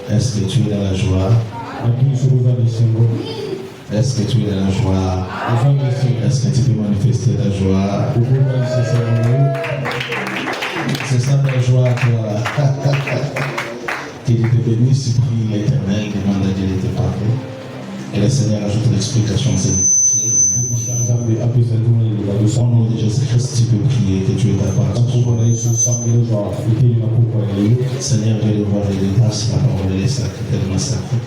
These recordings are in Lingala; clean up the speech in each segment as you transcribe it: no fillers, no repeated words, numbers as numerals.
Est-ce que tu es dans la joie? Est-ce que tu es dans la joie? Est-ce que tu peux manifester ta joie? C'est ça ta joie, toi. Qu'il te bénisse, prie l'Éternel, demande à Dieu de te parler. Et le Seigneur ajoute l'explication de ses écritures. Au nom de Jésus-Christ, tu peux prier que tu es ta part. Seigneur, je devoir et grâce, la parole est sacrée, tellement sacrée.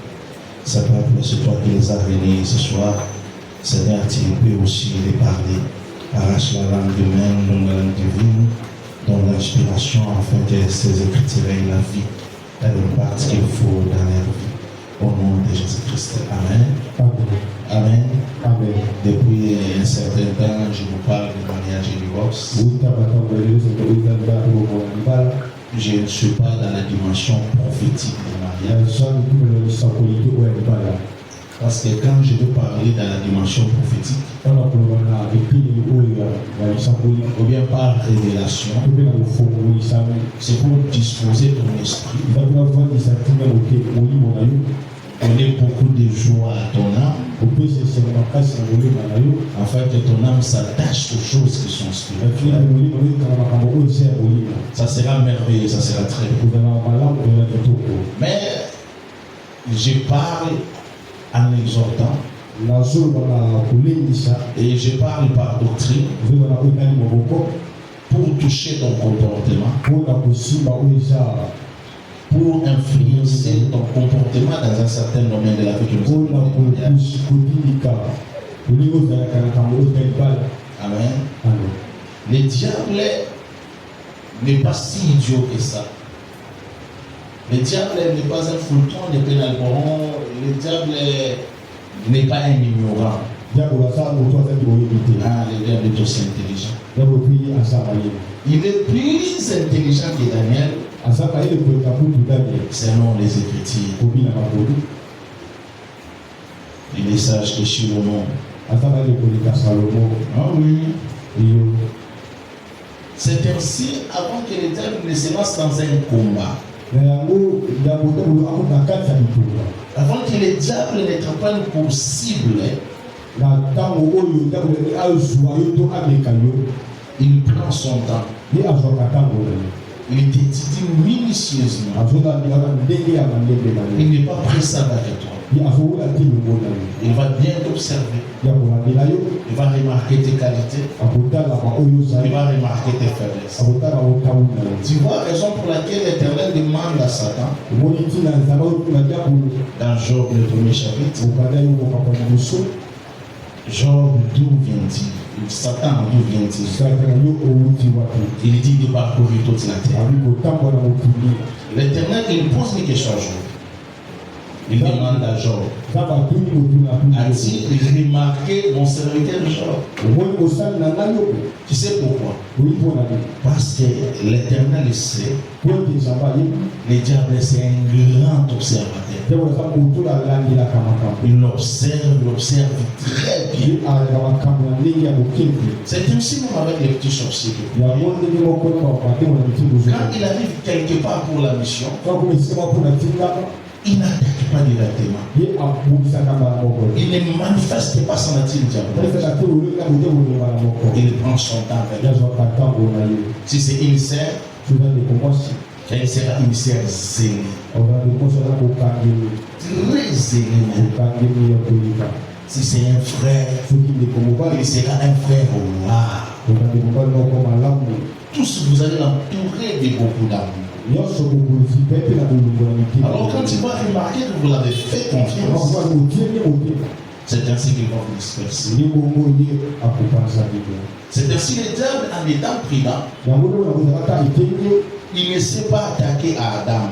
Ça peuple, c'est toi qui les as réunis ce soir. Seigneur, tu peux aussi les parler. Arrache la langue humaine, donne la langue divine, donne l'inspiration afin que ces écritures aient la vie et l'impact qu'il faut dans leur vie. Au nom de Jésus-Christ. Amen. Amen. Amen. Depuis un certain temps, je vous parle de mariage et divorce. Je ne suis pas dans la dimension prophétique du mariage. Parce que quand je veux parler dans la dimension prophétique, ou bien par révélation, c'est pour disposer ton esprit, donner beaucoup de joie à ton âme, afin que ton âme s'attache aux choses qui sont spirituelles. Ça sera merveilleux, ça sera très beau. Mais je parle en exhortant, et je parle par doctrine pour toucher ton comportement, pour influencer ton comportement dans un certain domaine de la vie que nous avons. Amen. Le diable n'est pas si idiot que ça. Le diable n'est pas un fouton, n'est pas un alboron. Le diable n'est pas un ignorant. Ah, le diable est aussi intelligent. Il est plus intelligent que Daniel. Selon les Écritures. Il est sage que Salomon. Ah oui. C'est ainsi avant que le diable ne se lance dans un combat. Avant que le diable n'être pas une possible, il prend son temps. Il étudie minutieusement. Il n'est pas pressé avec toi. Il va bien t'observer. Il va remarquer tes qualités. Il va remarquer tes faiblesses. Tu vois la raison pour laquelle l'Éternel demande à Satan, dans Job le premier chapitre, Job, d'où vient-il? Satan, d'où vient-il? Il dit de parcourir toute la terre. L'Éternel, il pose une question à Job. Il demande à Job, as-tu remarqué mon serviteur Job? Tu sais pourquoi? Parce que l'Éternel sait, le diable c'est un grand observateur. Il observe très bien. C'est ainsi même avec les petits sorciers. Quand il arrive quelque part pour la mission, il n'attaque pas directement. Il ne manifeste pas son attitude diabolique. Il prend son temps avec. Si c'est initiaire, il sera initiaire zélé. Très zélé. Si c'est un frère, il sera un frère roi. Tous vous allez l'entourer de beaucoup d'amour. Alors quand tu vas remarquer que vous l'avez fait confiance, c'est ainsi qu'ils vont vous disperser. C'est ainsi le diable en étant prudent, il ne s'est pas attaqué à Adam.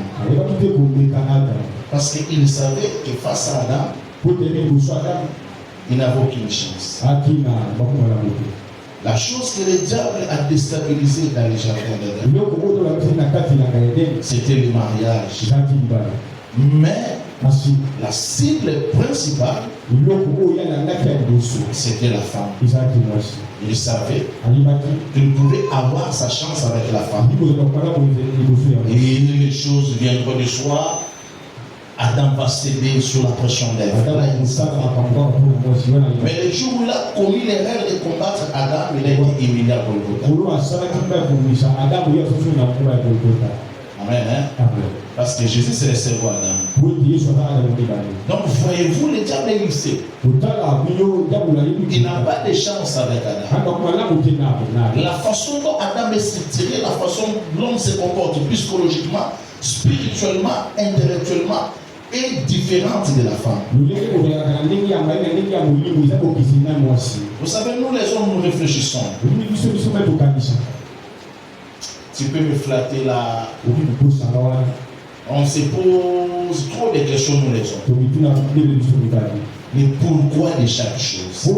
Parce qu'il savait que face à Adam, il n'avait aucune chance. La chose que le diable a déstabilisée dans les jardins d'Éden, c'était le mariage. Mais la cible principale, c'était la femme. Il savait qu'il pouvait avoir sa chance avec la femme. Et les choses viendront de soi. Adam va céder sous la pression d'Ève. Mais le jour où il a commis l'erreur de combattre Adam, il a été humilié à Golgotha. Amen. Hein? Parce que Jésus c'est le cerveau Adam. Donc voyez-vous, le diable est lycée. Il n'a pas de chance avec Adam. La façon dont Adam est structuré, la façon dont l'homme se comporte psychologiquement, spirituellement, intellectuellement, est différente de la femme. Vous savez, nous les hommes, nous réfléchissons. Tu peux me flatter là. On se pose trop de questions, nous les hommes. Mais pourquoi de chaque chose?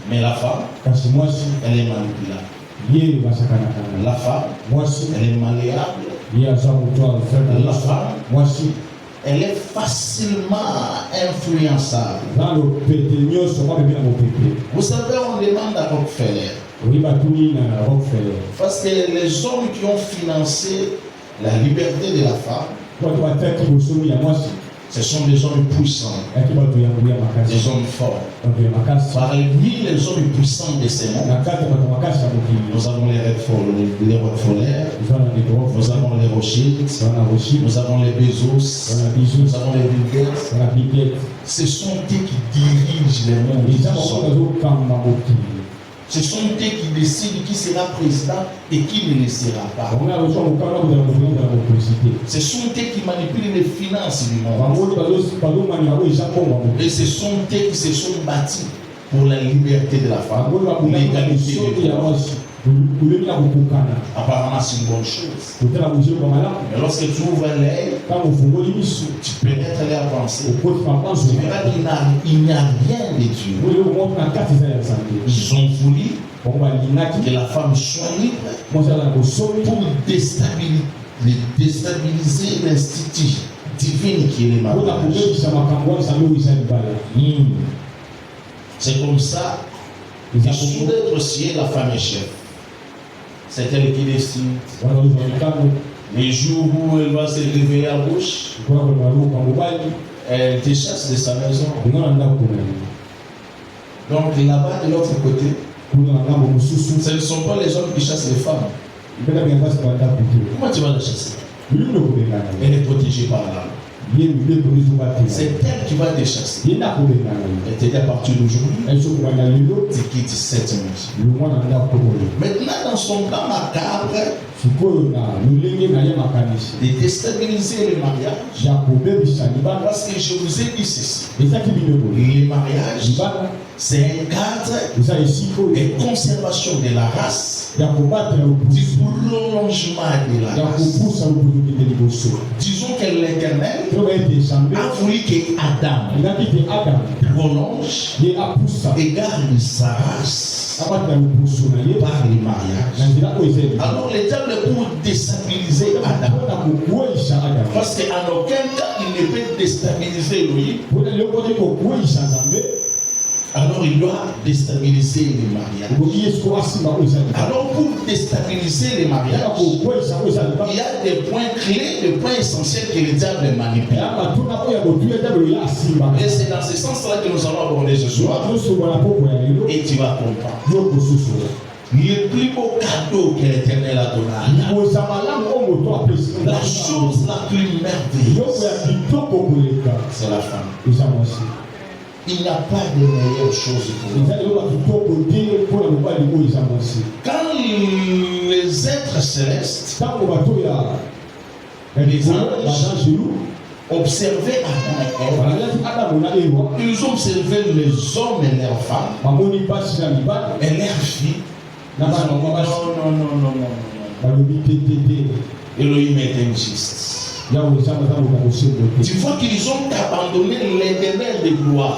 Mais la femme, elle est manipulable. La femme, elle est malléable. La femme, elle est facilement influençable. Vous savez, on demande à Rockefeller. Parce que les hommes qui ont financé la liberté de la femme, ce sont des hommes puissants, des hommes forts. Parmi les hommes puissants de ces mondes, nous avons les Rockefeller, nous avons les Rothschild, nous avons les Bezos, nous avons les Bill Gates. Ce sont eux qui dirigent les mondes. Ce sont eux qui décident qui sera président et qui ne le sera pas. Ce sont eux qui manipulent les finances du monde. Et ce sont eux qui se sont battus pour la liberté de la femme, pour l'égalité des droits. Apparemment, c'est une bonne chose. Mais lorsque tu ouvres l'œil, tu pénètres les pensées, tu verras qu'il n'y a rien de Dieu. Ils ont voulu que la femme soit libre pour déstabiliser l'institut divin qui est le mariage. C'est comme ça que sous d'être ciel, la femme est chef. C'est elle qui décide. Les jours où elle va se réveiller à gauche, elle te chasse de sa maison. Donc là-bas, de l'autre côté, ce ne sont pas les hommes qui chassent les femmes. Comment tu vas la chasser? Elle est protégée par là. C'est elle qui va te chasser. Elle te dit à partir d'aujourd'hui, tu quittes cette maison. Maintenant, dans son plan macabre, de déstabiliser le mariage, parce que je vous ai dit ceci. Le mariage, c'est un cadre de conservation de la race, du prolongement de la race. Disons que l'Éternel a voulu que Adam prolonge et garde sa race par le mariage. Alors le diable est pour déstabiliser Adam. Parce qu'en aucun cas il ne peut déstabiliser lui. Alors il doit déstabiliser les mariages. Alors pour déstabiliser les mariages, il y a des points clés, des points essentiels que le diable manipule. Et c'est dans ce sens-là que nous allons aborder ce soir. Et tu vas comprendre. Le plus beau cadeau que l'Éternel a donné, la chose la plus merveilleuse, c'est la femme. Il n'y a pas de meilleure chose pour nous. Quand les êtres célestes, les anges, observaient Adam et Ève, ils observaient les hommes et leurs femmes et leurs filles. Non. Elohim est injuste. Tu vois qu'ils ont abandonné l'Éternel de gloire.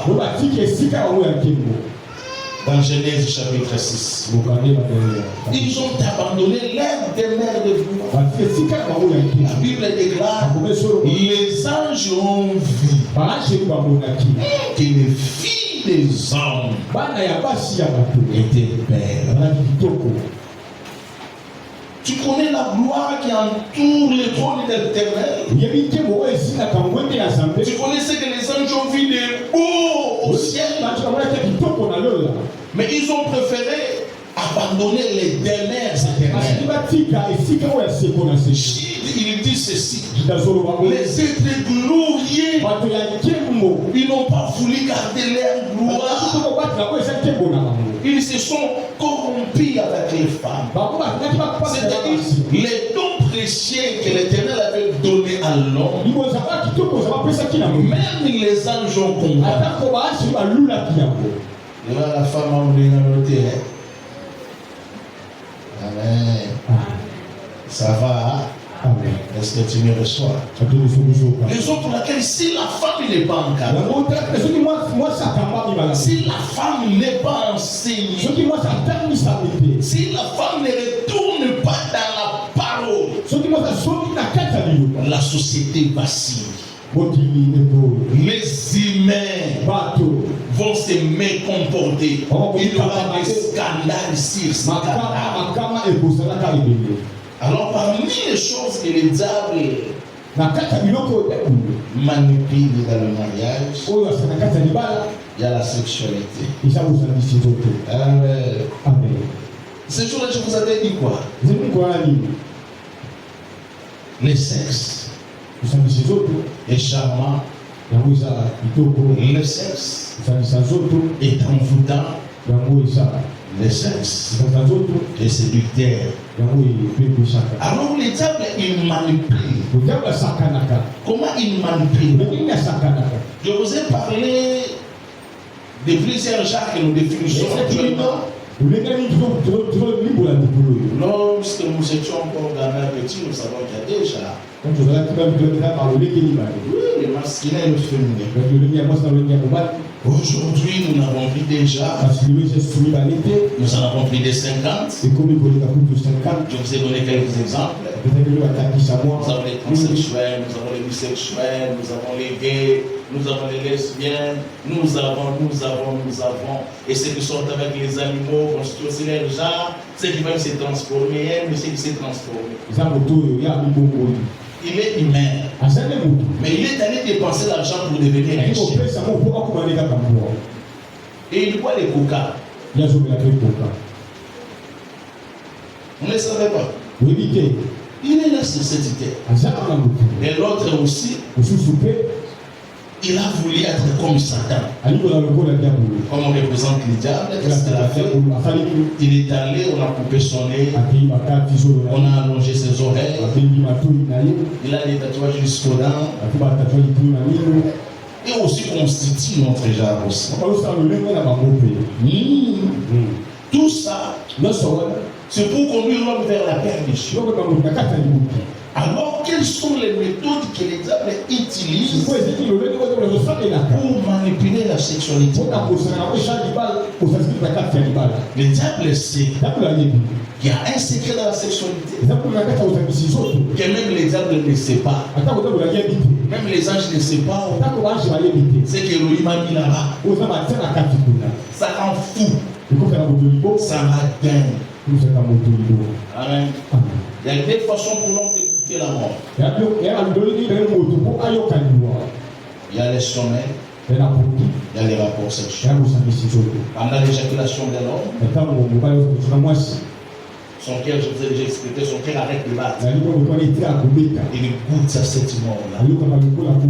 Dans Genèse chapitre 6. Ils ont abandonné l'Éternel de gloire. La Bible déclare les anges ont vu que les filles filles des hommes étaient belles. Tu connais la gloire qui entoure le trône de l'Éternel. Tu connais ce que les anges ont vu de beau au ciel. Mais ils ont préféré abandonner les demeures éternelles. Il dit ceci: les êtres glorieux, ils n'ont pas voulu garder leur gloire. Ils se sont corrompus avec les femmes. C'est-à-dire les dons précieux que l'Éternel avait donnés à l'homme, même les anges ont compris. Et là, la femme a oublié la noter. Amen. Ça va. Amen. Est-ce que tu me reçois? Raison pour laquelle, si la femme n'est pas encadrée, si la femme n'est pas enseignée, si la femme ne retourne pas dans la parole, la société vacille. Les humains vont se mécomporter. Il y aura des scandales sur scandales. Alors parmi les choses que les diables manipulent dans le mariage, il y a la sexualité. Amen. Ce jour-là, je vous avais dit quoi? Le sexe est charmant. Le sexe est envoûtant. Le sexe est séducteur. Alors les diables, ils manipulent. Comment ils manipulent? Je vous ai parlé de plusieurs genres que nous définissons actuellement. Lorsque nous étions encore gamins petits, nous savons qu'il y a déjà le masculin et le féminin. Aujourd'hui, nous n'avons plus déjà. Nous en avons plus de 50. Je vous ai donné quelques exemples. Nous avons les transsexuels, nous avons les bisexuels, nous avons les gays, nous avons les lesbiennes, nous avons. Et ceux qui sont avec les animaux constituent aussi leur genre. Ceux qui veulent se transformer, mais ceux qui se transforment. Il est humain, mais il est allé dépenser l'argent pour devenir riche. Et il boit les coca. On ne le savait pas. Il est là sur cette terre. Et l'autre aussi, il a voulu être comme Satan. Comme on représente le diable, qu'est-ce qu'il a fait? Il est allé, on a coupé son nez, on a allongé ses oreilles, il a des tatouages jusqu'aux dents, et aussi constitue notre genre aussi. Tout ça, c'est pour conduire l'homme vers la perdition. Alors, quelles sont les méthodes que les diables utilisent pour manipuler la sexualité? Le diable sait qu'il y a un secret dans la sexualité que même les diables ne savent pas. Même les anges ne savent pas. C'est que Elohim a mis là-bas. Ça rend fou. Ça m'atteint. Amen. Il y a des façons pour l'homme de goûter la mort. Il y a les sommeils, il y a les rapports sexuels. Pendant l'éjaculation de l'homme, son cœur, je vous ai déjà expliqué, son cœur arrête de battre. Il goûte à cette mort-là.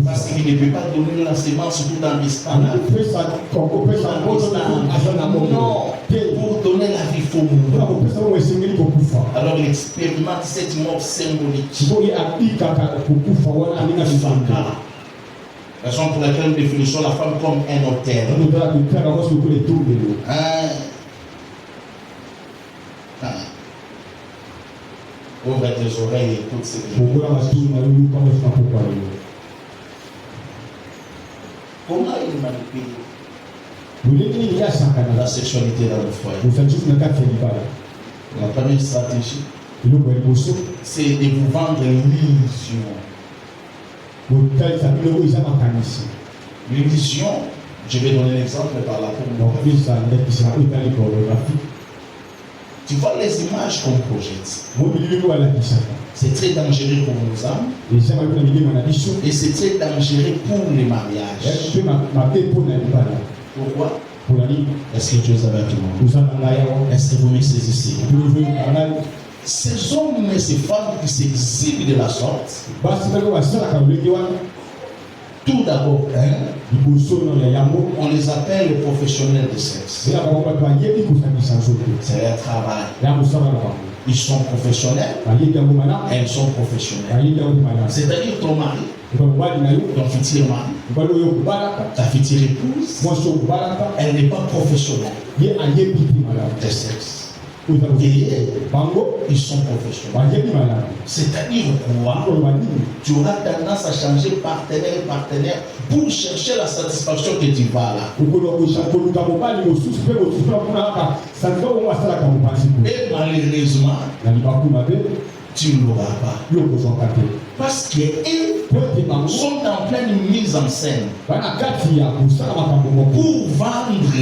Parce qu'il ne peut pas donner la sémence tout en distant. Non, pour donner la vie, il faut mourir. Alors il expérimente cette mort symbolique. Raison pour laquelle nous définissons la femme comme un autel. Ouvre tes oreilles et écoute ce que comment il manipule la sexualité dans le foyer? La première stratégie, c'est de vous vendre l'illusion. L'illusion Je vais donner un exemple par là pour moi. Tu vois les images qu'on projette. C'est très dangereux pour nos âmes. Et c'est très dangereux pour les mariages. Pourquoi? Est-ce que Dieu est avec moi? Est-ce que vous me saisissez? Ces hommes et ces femmes qui s'exhibent de la sorte, tout d'abord, on les appelle les professionnels de sexe. C'est leur travail. Ils sont professionnels, elles sont professionnelles. C'est-à-dire ton mari, ton futur mari, ta future épouse, elle n'est pas professionnelle de sexe. Et ils sont professionnels. C'est-à-dire quoi? Tu auras tendance à changer partenaire pour chercher la satisfaction que tu vas là. Et malheureusement, tu ne l'auras pas. Parce qu'ils sont en pleine mise en scène pour vendre.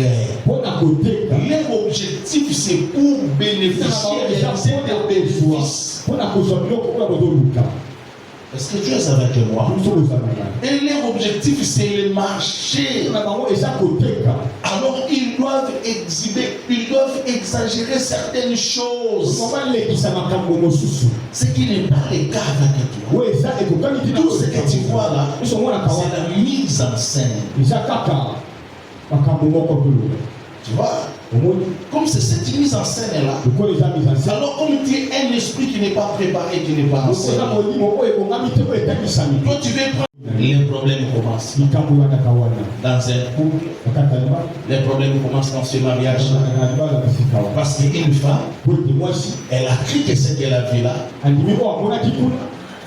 Leur objectif, c'est pour bénéficier des bénéfices. Est-ce que Dieu est avec moi? Et leur objectif, c'est le marché. Alors ils doivent exhiber, ils doivent exagérer certaines choses. Ce qui n'est pas le cas avec toi. Tout ce que tu vois là, c'est la mise en scène. Tu vois? Comme c'est cette mise en scène là, alors comme tu es un esprit qui n'est pas préparé, qui n'est pas enseigné, toi tu veux prendre. Les problèmes commencent dans un couple, les problèmes commencent dans ce mariage. Parce qu'une femme, elle a cru que ce qu'elle a vu là,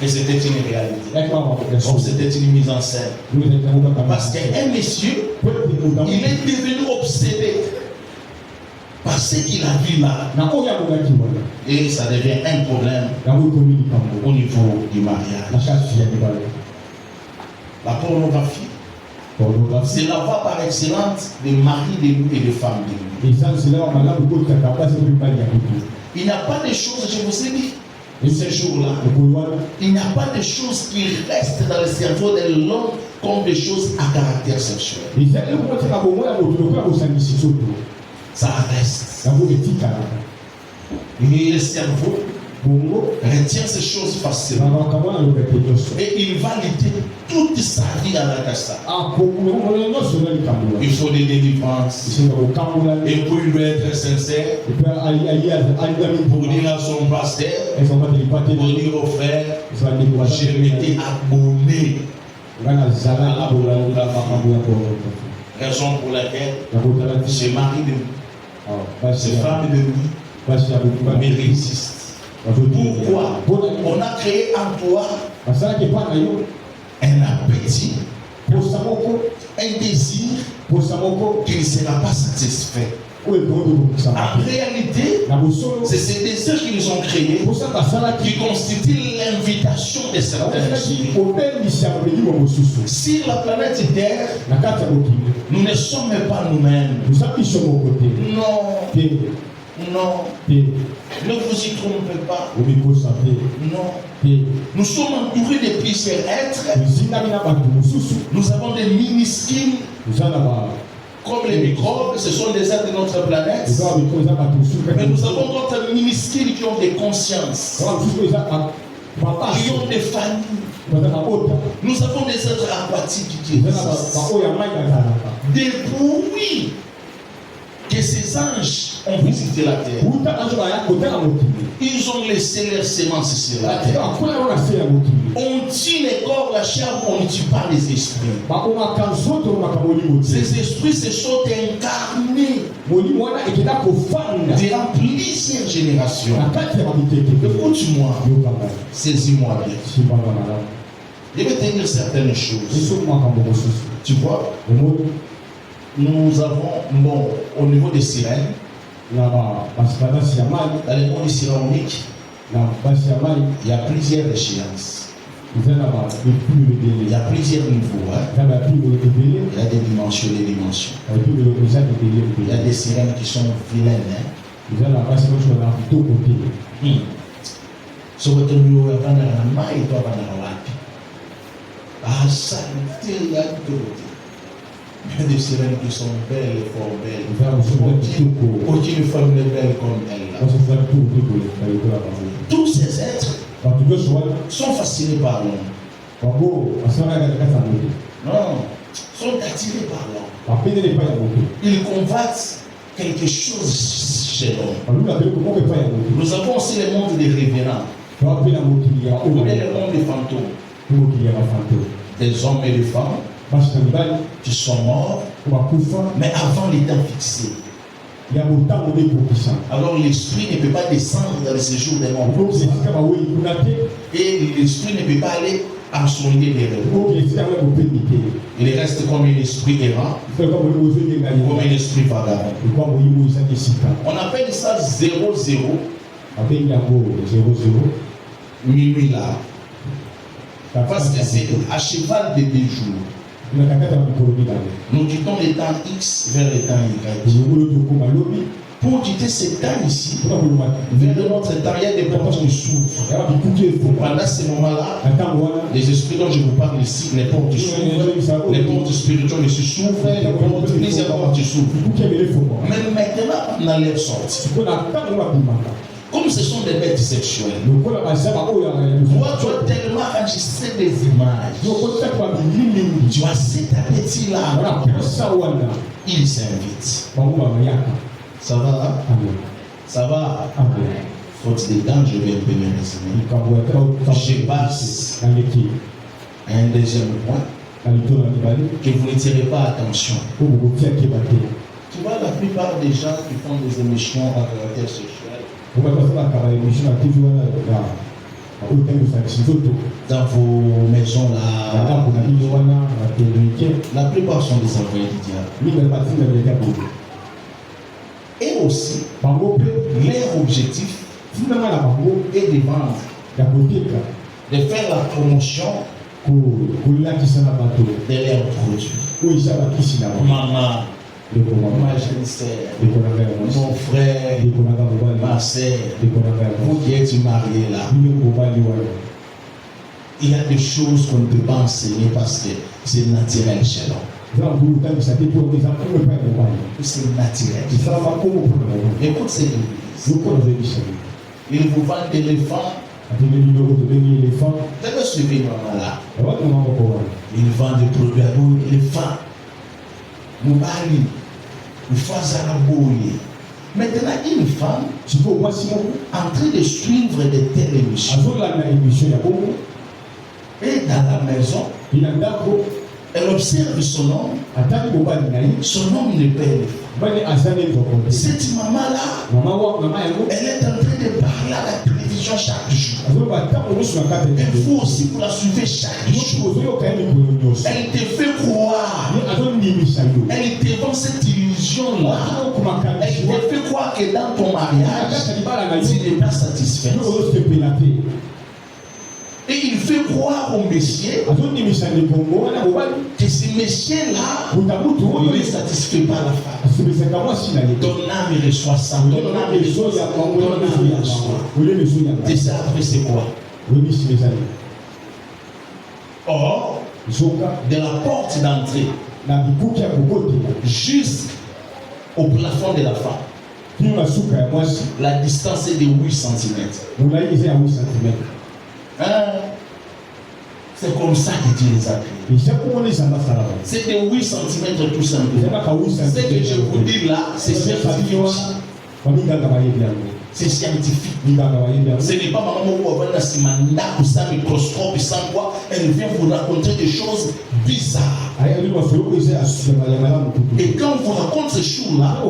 que c'était une réalité. Comme c'était une mise en scène. Parce qu'un monsieur, il est devenu obsédé par ce qu'il a vu là. Et ça devient un problème au niveau du mariage. La pornographie, c'est la voie par excellence des maris et des femmes. Il n'y a pas de choses, je vous ai dit, ce jour-là, il n'y a pas de choses qui restent dans le cerveau de l'homme comme des choses à caractère sexuel. Ça reste. Et le cerveau retient ces choses facilement. Et il va lutter toute sa vie avec ça. Il faut des délivrances. Et pour lui être sincère, pour dire à son pasteur, pour dire au frère, je m'étais abonné à la raison pour laquelle ce mari de ces femmes de lui me résiste. Pourquoi? On a créé en toi un appétit, un désir qui ne sera pas satisfait. En réalité, c'est ces désirs qui nous ont créés qui constituent l'invitation de certains esprits. Sur la planète Terre, nous ne sommes pas nous-mêmes. Non. Non. Ne vous y trompez pas. Non. Nous sommes entourés de plusieurs êtres. Nous avons des minuscules. Comme les microbes, ce sont des êtres de notre planète. Mais nous avons d'autres minuscules qui ont des consciences. Qui ont des familles. Nous avons des êtres aquatiques qui existent. Depuis que ces anges ont visité la terre, ils ont laissé leurs semences sur la terre. On tue les corps, la chair, on ne tue pas les esprits. Ces esprits se sont incarnés durant plusieurs générations. Écoute-moi, saisis-moi bien. Je vais te dire certaines choses. Tu vois, nous avons, bon, au niveau des sirènes, dans les mondes sironiques, il y a plusieurs échéances. Il y a plusieurs niveaux. Hein. Il y a des dimensions, des dimensions. Il y a des sirènes qui sont vilaines. Hein. So what you have done in my ah, ça, il y a il y a des sirènes qui sont belles et fort belles. Aucune femme n'est belle comme elle. Tous ces êtres sont fascinés par l'homme. Non, sont attirés par l'homme. Ils convoitent quelque chose chez l'homme. Nous avons aussi le monde des révérends. On est le monde des fantômes. Des hommes et des femmes qui sont morts, mais avant les temps fixés. Alors l'esprit ne peut pas descendre dans le séjour des morts. Et l'esprit ne peut pas aller à son lieu des rêves. Il reste comme un esprit errant, comme un esprit vagabond. On appelle ça 0-0. Minuit là. Parce que c'est à cheval de 2 jours. Nous quittons les temps X vers les temps Y. Pour quitter ces temps ici, vers notre temps, il y a des portes qui s'ouvrent. Pendant ces moments-là, les esprits dont je vous parle ici, les portes s'ouvrent, les portes spirituelles s'ouvrent, plusieurs portes s'ouvrent. Mais maintenant, on a l'air sorti. Comme ce sont des bêtes sexuelles, tu as tellement enregistré des images. Tu as cet appétit-là. Il s'invite. Ça va? Ça va? Faute de temps, je vais un peu me résumer. Je passe à un deuxième point que vous ne tirez pas attention. Tu vois, la plupart des gens qui font des émissions à caractère sexuel, dans vos maisons là, la plupart sont des envoyés du diable. Et aussi, leur objectif est de vendre, de faire la promotion de leurs produits. Maman, ma jeune sœur, mon frère, ma sœur, vous qui êtes mariés là, il y a des choses qu'on ne peut pas enseigner parce que c'est naturel chez l'homme. C'est naturel. Écoute cette église. Ils vous vendent des éléphants. Vous suivre maman là. Ils vendent des produits à l'éléphant. Moubali. Une fois à la bouille. Maintenant, une femme en train de suivre de telles émissions. Et dans la maison, elle observe son homme. Son homme ne paie. Cette maman-là, elle est en train de parler à la télévision chaque jour. Il faut aussi pour la suivre chaque jour. Elle te fait croire. Elle te vend cette illusion-là. Elle te fait croire que dans ton mariage, tu n'es pas satisfait. Et il fait croire au Messie que ce Messie-là ne est satisfait par la femme. Ton âme reçoit ça. Ton âme reçoit ça. Ton âme reçoit. Et ça après c'est quoi? Or, de la porte d'entrée jusqu'au plafond de la femme, la distance est de 8 cm. C'est comme ça que Dieu les a créés. C'est de 8 cm tout simplement. Ce que je vous dis là, c'est scientifique. C'est scientifique. Ce n'est pas maman ou avoir un mandat ou un microscope sans quoi elle vient vous raconter des choses bizarres. Et quand on vous raconte ces choses-là,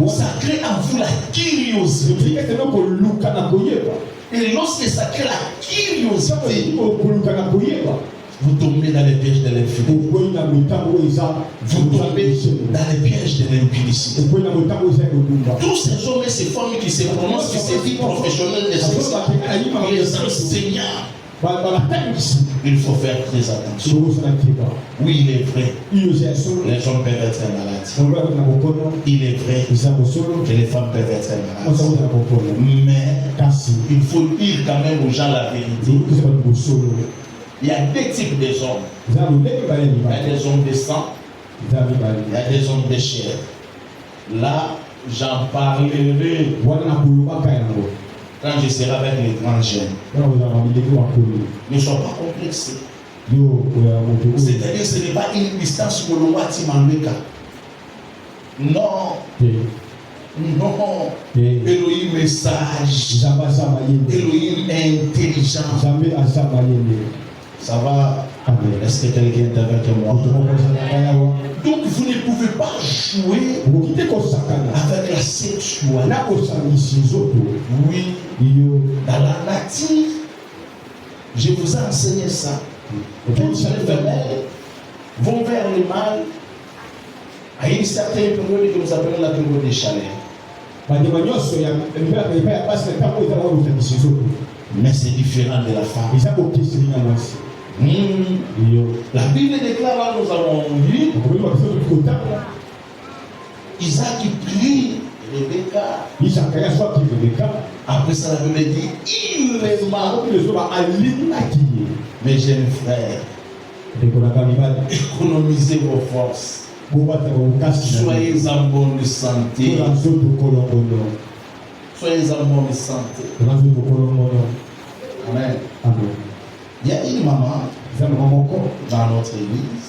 ça crée en vous la curiosité. Et lorsque ça crée la curiosité, vous tombez dans les pièges de l'infidélité. Vous tombez dans les pièges de l'impudicité. Tous ces hommes et ces femmes qui se prononcent, qui se disent professionnels des les enseignants, Il faut faire très attention. Oui, il est vrai. Les hommes peuvent être malades. Il est vrai que les femmes peuvent être malades. Mais il faut dire quand même aux gens la vérité. Il y a deux types de hommes. Il y a des hommes de sang. Il y a des hommes de chair. Là, j'en parlerai quand je serai avec les grands jeunes. Ne sois pas complexé. C'est-à-dire que ce n'est pas une distance pour le Watimanweka. Non. Non. Elohim est sage. Elohim est intelligent. Ça va? Est-ce que quelqu'un est avec moi? Donc vous ne pouvez pas jouer avec la sexualité. Oui. Dans la nature, je vous ai enseigné ça. Toutes les femelles vont vers le mal à une certaine période que nous appelons la période des chaleurs. Mais c'est différent de la femme. La Bible déclare, là, nous avons lu, Isaac prie Rebecca. Après ça, la Bible dit, il est mort. Mes jeunes frères, économisez vos forces. Soyez en bonne santé. Soyez en bonne santé. Amen. Il y a une maman dans notre église.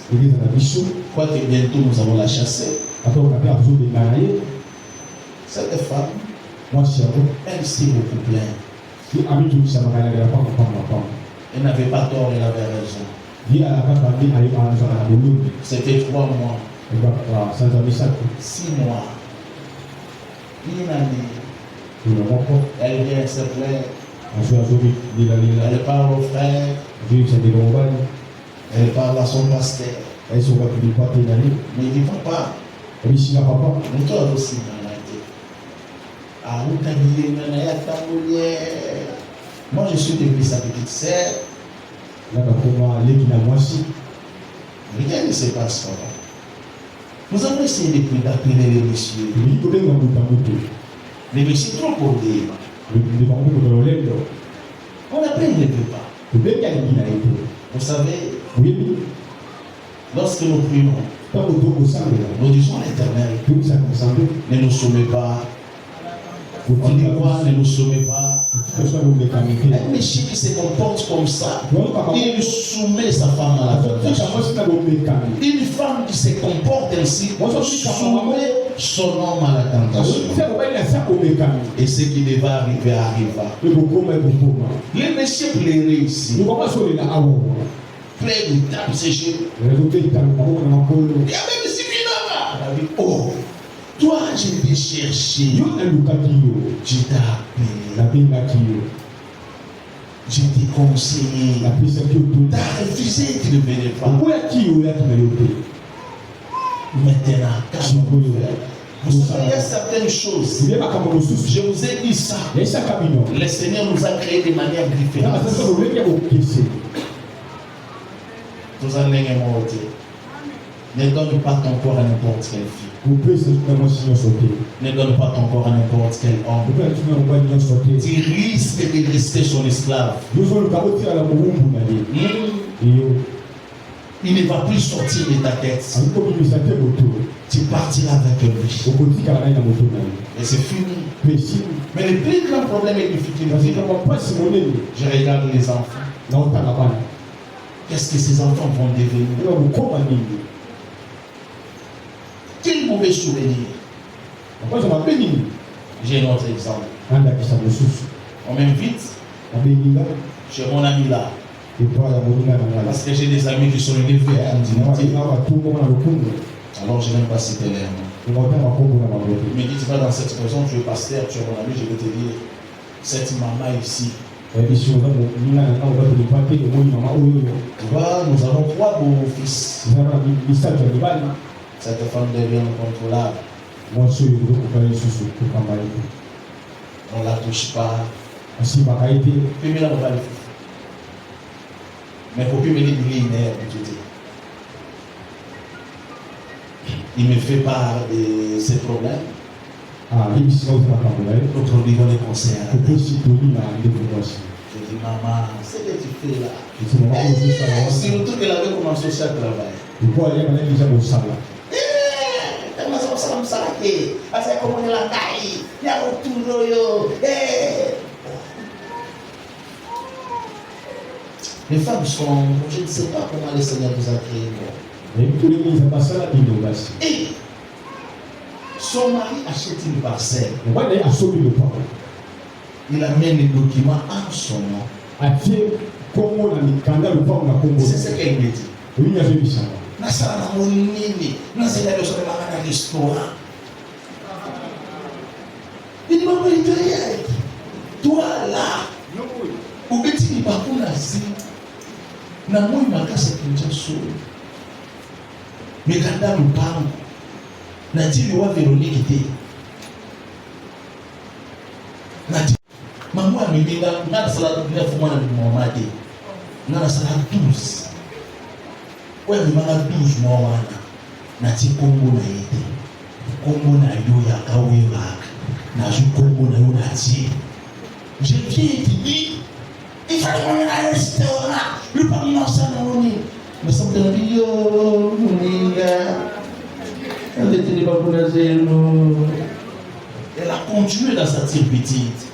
Quoi que bientôt nous allons la chasser. Cette femme, elle s'est beaucoup plainte. Elle n'avait pas tort, elle avait raison. C'était 3 mois. 6 mois. Une année. Elle vient se plaindre. Elle parle au frère. Elle parle à son pasteur. Mais il dit papa. Nous aussi dans la tête. Ah, où t'as dit, moi je suis devenu sa petite sœur. Rien ne se passe pas. Nous avons essayé d'appeler les messieurs. Les messieurs trop cordés. On appelle ne peut pas. Vous savez, lorsque nous prions, nous disons à l'Éternel, ne nous soumets pas. On dit quoi? Ne nous soumets pas. Un monsieur qui se comporte comme ça, il soumet sa femme à la tentation. Une femme qui se comporte ainsi, soumet son homme à la tentation. Et ce qui devait arriver arriva. Les messieurs plairaient ici. Plaît, il tape ses genoux. Il y a même si il dit, oh, toi, je t'ai cherché. Je t'ai appelé. Je t'ai conseillé. Tu as refusé, tu ne venais pas. Maintenant, calme-toi. Vous savez, il y a certaines choses. Je vous ai dit ça. Le Seigneur nous a créé de manière différente. Vous en avez monté. Ne donne pas ton corps à n'importe quelle fille. Ne donne pas ton corps à n'importe quel homme. Tu risques de rester son esclave. Il ne va plus sortir de ta tête. Tu partiras avec lui. Et c'est fini. Mais le plus grand problème est difficile. Je regarde les enfants. Qu'est-ce que ces enfants vont devenir? Quel mauvais souvenir. J'ai un autre exemple. On m'invite chez mon ami là. Parce que j'ai des amis qui sont élevés à Andinati. Alors je n'aime pas citer les noms. Il me dit, tu vas dans cette maison, tu es pasteur, tu es mon ami, je vais te dire, cette maman ici. Tu vois, nous avons 3 beaux-fils. Cette femme devient incontrôlable. On ne la touche pas. Puis là, on va le faire. Mais pour plus me dire qu'il est inerte, il me fait part de ses problèmes. Nous produisons des conseils. Je dis, maman, c'est ce que tu fais là. Surtout qu'elle avait commencé aussi à travailler. Les femmes sont, je ne sais pas comment le Seigneur vous a créé. Et son mari achète une parcelle. Il amène les documents en son nom. C'est ce qu'elle me dit. Nasara monini, nasara de son restaurant. Il dit, maman, il dit, toi là, où est-il pas pour la vie? Na moi ma casa kinja so. Mais quand nous parlons, na dit wa Véronique té. Na dit maman a mis na sala de neuf mois na maman té. Na sala 12. Ouais mais maman 12 mois wana. Na ti Kongo na été. Kongo na yo ya kawewa. Na ju Kongo na yo na ti. Je viens dit il fallait qu'on ait un restaurant. Le parlement ça non mais ça me dit yo moninga. Elle était pas pour la zéro. Elle a continué dans sa tire petite.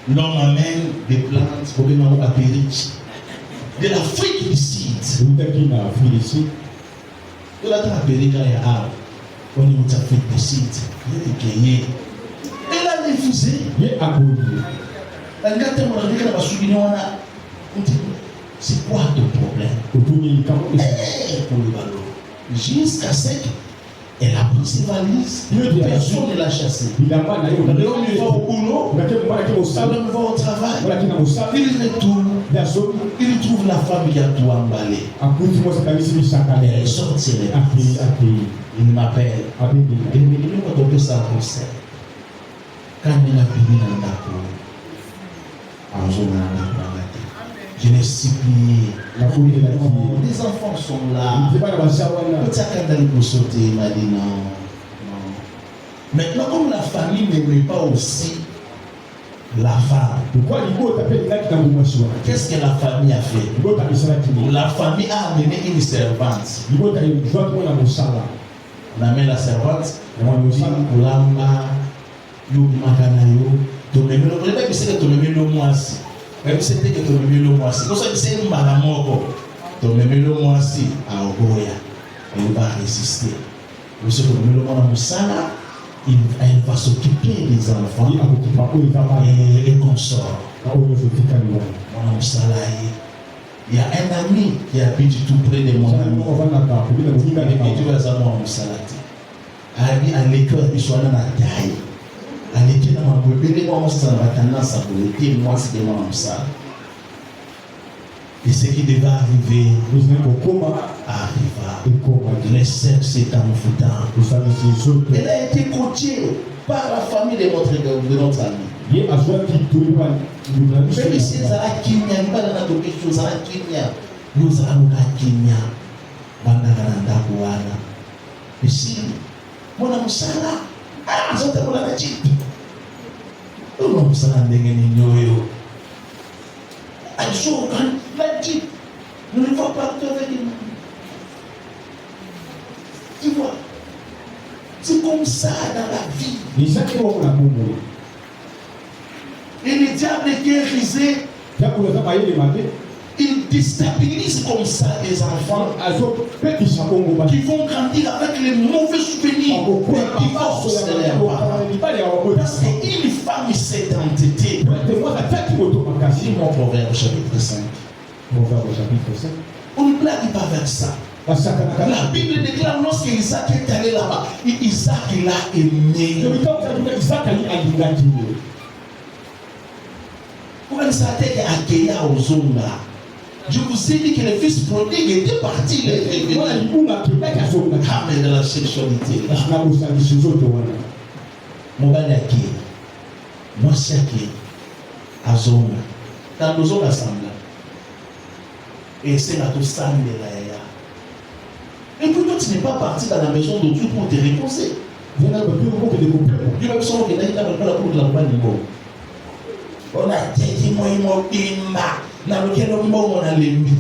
L'homme amène des plantes pour venir à Périch. De l'Afrique du Sud. De la Périch à Arab. On est en Afrique du Sud. Elle a refusé. C'est quoi ton problème? Jusqu'à ce qu'elle a pris ses valises, personne ne l'a chassée. L'homme va au boulot, l'homme va au travail, il retourne, il trouve la femme qui a tout emballé. Elle sort de ses il m'appelle, il me dit, on va tomber ça pour ça. Quand il a fini dans la cour, je l'ai supplié. Les enfants sont là. Tout ça quand elle peut sauter, il m'a dit non. Maintenant, comme la famille n'aimait pas aussi la femme, qu'est-ce que la famille a fait? La famille a amené une servante. On amène la servante, on dit Oulamba, Makanayo, Tomemelo. On ne peut pas que Tomemelo Moisi. Même si c'était que Tomemelo Moisi. Comme ça, c'est Malamoko. Tomemelo Moisi à Ogoya. Il va résister. Monsieur Tomemelo Mousala, il va s'occuper des enfants et consorts. Il y a un ami qui habite tout près de mon ami. Il habite à l'école, il soit dans la taille. À l'école, il moi, c'est tendance à voler. Moi, c'est de mon salle. Et ce qui devait arriver arriva. Le sexe est en foutant. Elle a été coachée par la famille de notre ami. Même si elle a Kenya, il va dans la question, elle a Kenya. Nous allons à Kenya. Bandagaranda Kouana. Et si, mon ami Sala, ah, ils ont été pour la Jeep. Mon ami Sala n'est pas yo. Un jour, la Jeep, nous ne voyons pas tout avec lui. Tu vois, c'est comme ça dans la vie. Et le diable est guérisé. Il déstabilise comme ça les enfants qui vont grandir avec les mauvais souvenirs des divorces de leurs parents. Parce qu'une femme s'est entêtée. Dis mon Proverbe chapitre 5. On ne blague pas avec ça. La Bible déclare lorsque Isaac est allé là-bas, Isaac l'a aimé. Pourquoi ça a été accueilli aux Zonga? Je vous ai dit que le fils prodigue était parti. Ah, mais de la sexualité. Mon gars moi, c'est qui à Zonga. Dans nos zones assemblées. Et c'est la Tostan de la. Et puis toi, tu n'es pas parti dans la maison de Dieu pour te réconcilier. Dieu même semble qu'il a dit la cour de la loi niveau. On a dit moi il m'a dans lequel on a l'émis.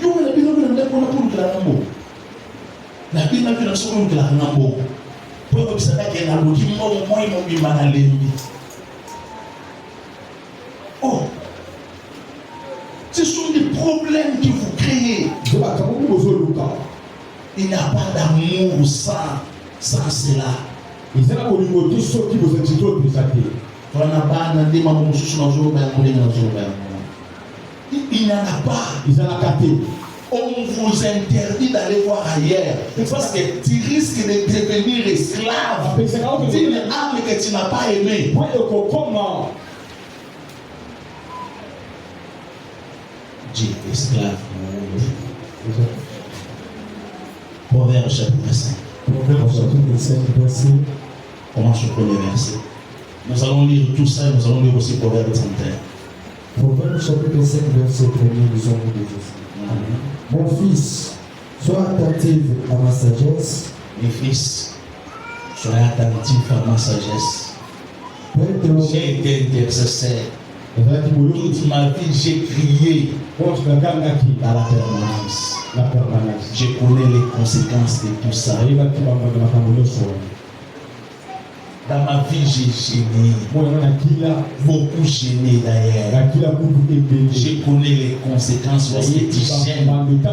Yo on a bien on a pour la nambo. La bien na bien sur de la nambo. Pour observer qu'il y a le qui moi il m'a dans l'émis. Oh. Ce sont des problèmes que vous créez. Il n'y a pas d'amour sans cela. Il n'y a pas on vous interdit d'aller voir ailleurs parce que tu risques de devenir esclave d'une âme que tu n'as pas aimée. Dieu esclave. Proverbe chapitre 5. Proverbe chapitre 5, verset. Commence au premier verset. Nous allons lire tout ça et nous allons lire aussi Proverbe 31. Proverbe chapitre 5, verset 1er, nous allons lire. Mon fils, sois attentif à ma sagesse. Mes fils, soyez attentifs à ma sagesse. J'ai été intercesseur. Toute ma vie, j'ai crié à la permanence. Je connais les conséquences de tout ça. Dans ma vie, j'ai gêné. Beaucoup gêné d'ailleurs. Je connais les conséquences lorsque tu gênes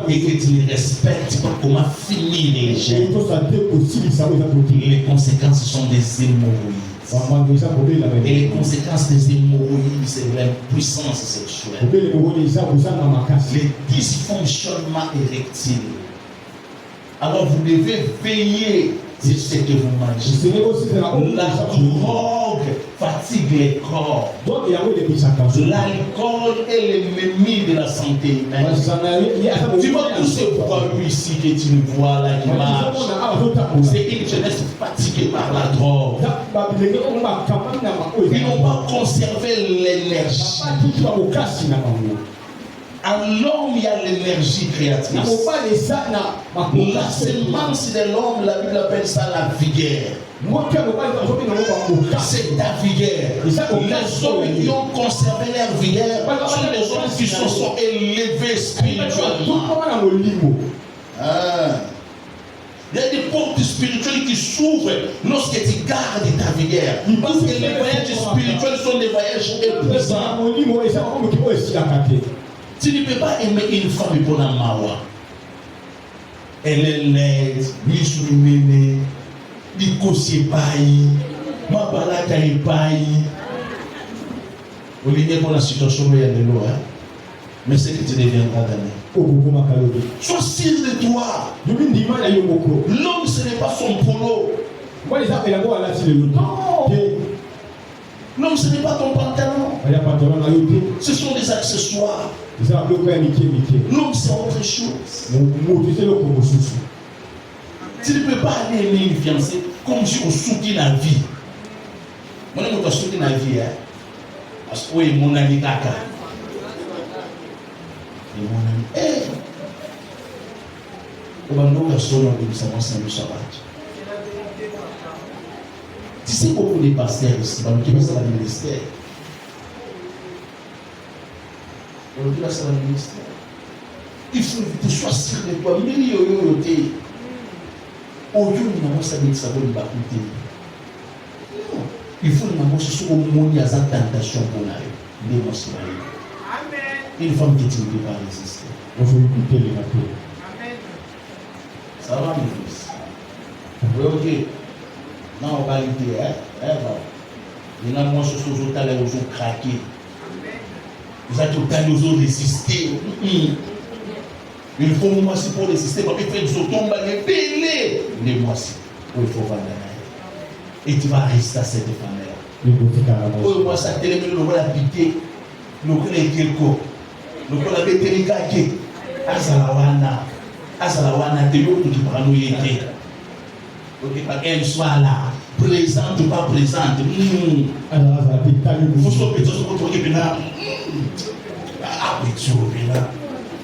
et que tu les respectes. Comment finir les gènes? Les conséquences sont des hémorroïdes. Et les conséquences des hémorroïdes, c'est l'impuissance sexuelle. Les dysfonctionnements érectiles. Alors vous devez veiller sur ce que vous mangez. La drogue fatigue les corps. L'alcool est l'ennemi de la santé humaine. Tu vois tous ces poilus ici que tu vois là qui marchent. C'est une jeunesse fatiguée par la drogue. Ils n'ont pas conservé l'énergie. En l'homme, il y a l'énergie créatrice. La semence de l'homme, la Bible appelle ça la vigueur. C'est ta vigueur. Les hommes qui ont conservé leur vigueur sont les hommes qui se sont élevés spirituellement. Il y a des portes spirituelles qui s'ouvrent lorsque tu gardes ta vigueur. Parce que les voyages spirituels sont des voyages épuisants. Tu ne peux pas aimer une femme pour la mawa. Elle est laide, ni souminée, ni kossier paille, ma balaka est paille. Au ligne pour la situation où il y a de l'eau, mais c'est que tu deviendras d'année. Sois sûr de toi. L'homme, ce n'est pas son polo. Non. L'homme, ce n'est pas ton pantalon. Ce sont des accessoires. L'homme, c'est autre chose. Tu ne peux pas aller aimer une fiancée comme si on soutient la vie. Moi, je soutiens la vie. Parce que oui, mon ami Kaka. Et mon ami. Tu sais beaucoup de pasteurs ici, qui passent à la ministère. Il faut que tu sois sûr de toi. Mais il y a il faut que tu sois au monde, il y a une tentation pour la une femme qui ne peut pas résister. Ça va, mes fils? Oui, ok. Non, on va l'été, il y en a moins sur ce jour, ils ont craqué. Vous êtes tout à l'heure résister. Il faut moi aussi pour résister. Il faut que tu tombes à l'épée. Les mois ci. Il faut vendre. Et tu vas rester à cette femme-là. Oh, moi, ça télé, le rôle habité. Le rôle est quelque. Le rôle est délicaté. Azalawana, t'es l'autre qui prend nous yété. Ok, qu'elle soit là, présente ou pas présente. Vous soyez petit, vous soyez petit, ah oui, tu es là.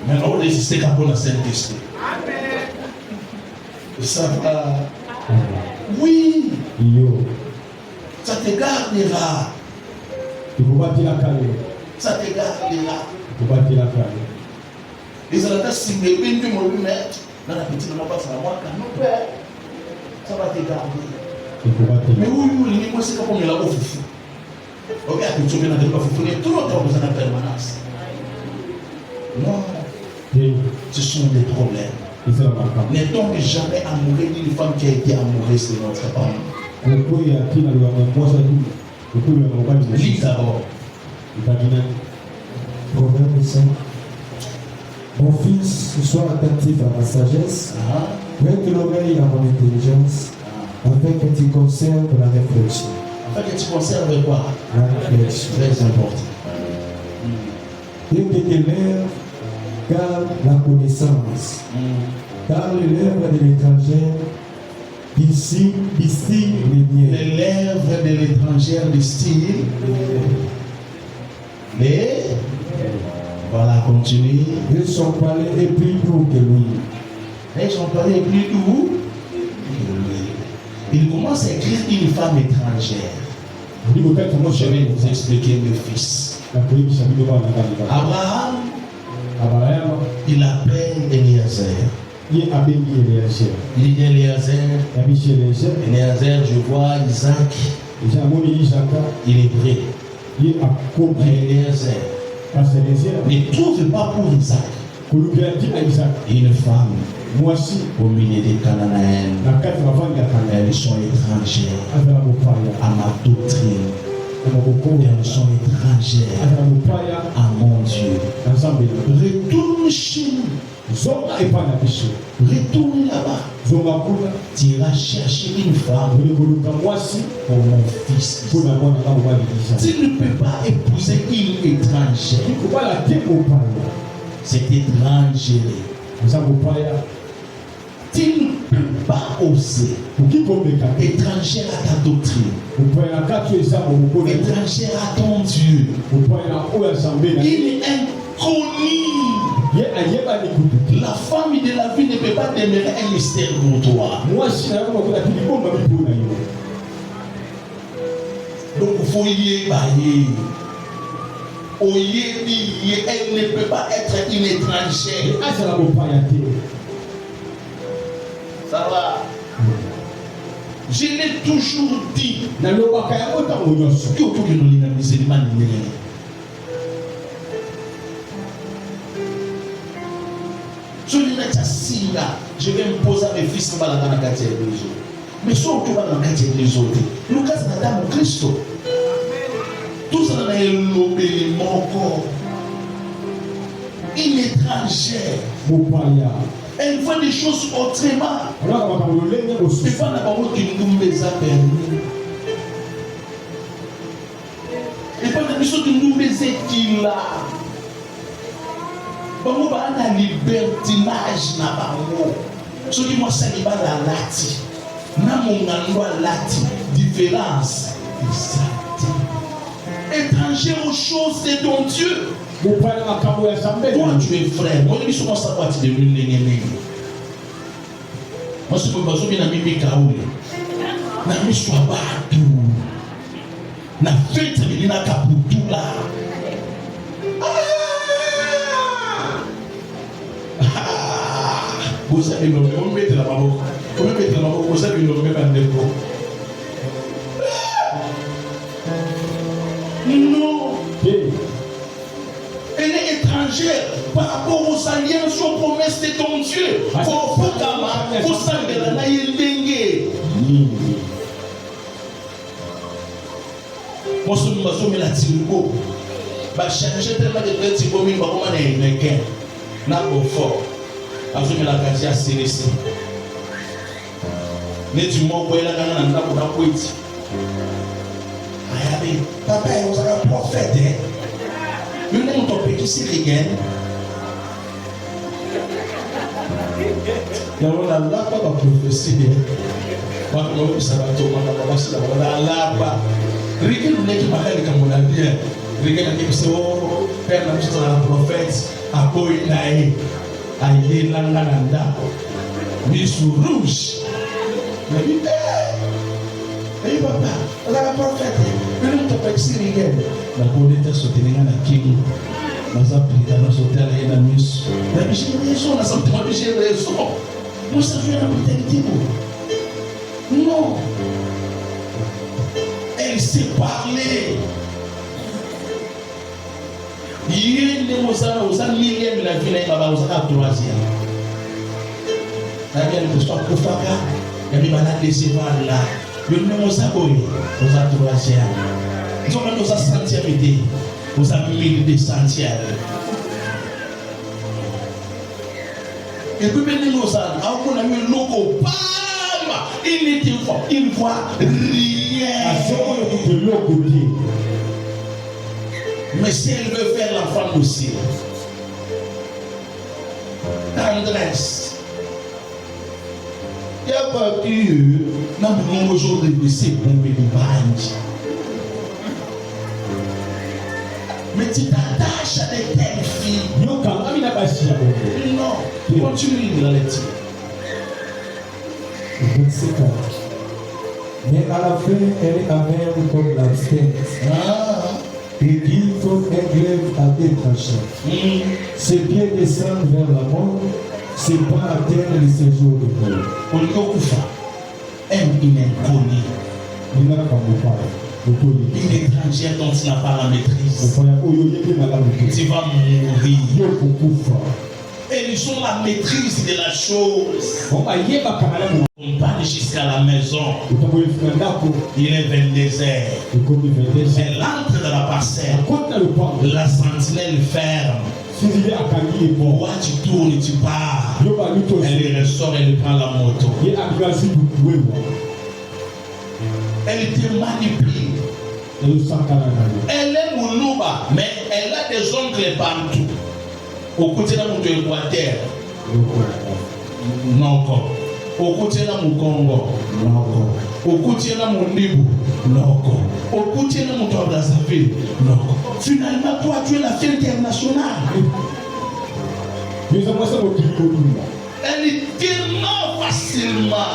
Mais on résiste quand on a Saint-Esprit. Ça va. Oui. Ça te gardera. Ça te gardera. Les Alatas, si les bénis de mon maître, dans la petite maman passe à moi, car mon père, ça va te garder. Mais oui, moi, c'est comme on est là au foufou. Regarde, tu viens de la foufou, tout le temps besoin de permanence. Non, ce sont des problèmes. Ne tombe jamais amoureux d'une femme qui a été amoureuse de notre parent. Lis d'abord. Proverbe 5. Mon fils, sois attentif à ma sagesse, prête l'oreille à mon intelligence, afin que tu conserves la réflexion. Afin que tu conserves quoi? La réflexion. Très important. Et que tes lèvres gardent la connaissance. Car les lèvres de l'étrangère distillent les miens. Les lèvres de l'étrangère distillent les. Voilà, continue. Et son palais est plus doux que lui. Et son palais est plus doux que lui. Il commence à écrire une femme étrangère. Je vais vous expliquer mes fils. Abraham, il appelle Eliezer. Il dit Eliezer, je vois Isaac. Il est prêt. Eliezer ne trouve pas pour Isaac une femme au milieu des Cananéennes. Elles sont étrangères à ma doctrine. Elles sont étrangères à mon Dieu. Retourne chez nous. Retourne là-bas. Tu iras chercher une femme pour mon fils. Tu ne peux pas épouser une étrangère. C'est étranger. Tu ne peux pas oser. Étrangère à ta doctrine. Étrangère à ton Dieu. Il est inconnu. La femme de la vie ne peut pas demeurer un mystère pour toi. Donc il faut y aller. Elle ne peut pas être une étrangère. Ça va. Je l'ai toujours dit. Je vais me poser à mes fils dans la quartier de l'église. Mais surtout dans la quartier de l'église. Nous sommes dans le Christ. Tout ça dans le corps. Une étrangère. Elle voit des choses autrement. Et pas n'importe qui nous les a permis. Et pas des choses qui nous les a là. Bango ba na libertinage na bango. Ce qui moi ça li ba la lati. Na mongando lati différence. Étranger aux choses de ton Dieu. Toi tu es frère. Moi je suis comment ça va te devenir nene. Moi c'est pas besoin na mimi kaoule. Na mi so ba tu. Na fête ni na kaputula. Vous savez, on met la maman. On met la maman. Vous savez, on met un dépôt. Non. Elle est étrangère par rapport aux alliances, aux promesses de ton Dieu. Faut s'engager là, il dengue. Moi, je me la tiribo. Bah, changer tellement de bêtes, c'est comme une maman n'est qu'un. N'a pas fort. Après que la case a serré. Mais tu m'as envoyé la gagne dans la poétique. Papa, vous avez un prophète. Nous n'avons pas pu se regarder. Il y a un là pas prophétie. Moi, ça va tomber là-bas. Regarde le mec qui m'a dit comme on a dit. Regarde le mec qui s'est oh, père, la prophète. aboyi na ye ayelanga na ndako misu rouge nabi eyi papa ozala prophète bino moto apekisiri ngene nakoli te sotelinga na kingo naza prida nasotela ye na miso nabi j'ai raison na sentiment bi j'ai raison moi ça fait la brutalité non elle s'est parlé yende mosala osala millième la vie na ye baba ozaka troisième nabi alipeswa kofaka yabi bana décevoir là le mosala oyo oza troisième nzokande oza centième ete oza 1200e epuis mpe ndenge ozala aomona yo eloko pamba il voit rien. Mais si elle veut faire l'enfant aussi, tendresse. Il n'y a pas eu, dans de nombreux jours de blessés pour me dire. Mais tu t'attaches à des telles filles. Non, continue dans les tirs. Mais à la fin, elle est amère comme la tête. Et dit comme un glaive à détrancher. Ses pieds descendent vers la mort, ses pas atteignent le séjour de mort. Olikokufa aime une inconnue. Une étrangère dont tu n'as pas la maîtrise. Tu vas mourir. Et ils ont la maîtrise de la chose. On parle jusqu'à la maison. Il est 22 heures. Elle entre dans la parcelle. La sentinelle ferme. Pourquoi tu tournes, tu pars? Elle ressort, elle prend la moto. Elle te manipule. Elle est Moulouba, mais elle a des ongles partout. Au côté de mon Équateur, non encore. Au côté de mon Congo, non encore. Au côté de mon Nibou, non encore. Au côté de mon Brazzaville, non encore. Finalement, toi, tu es la fille internationale. Elle est tellement facilement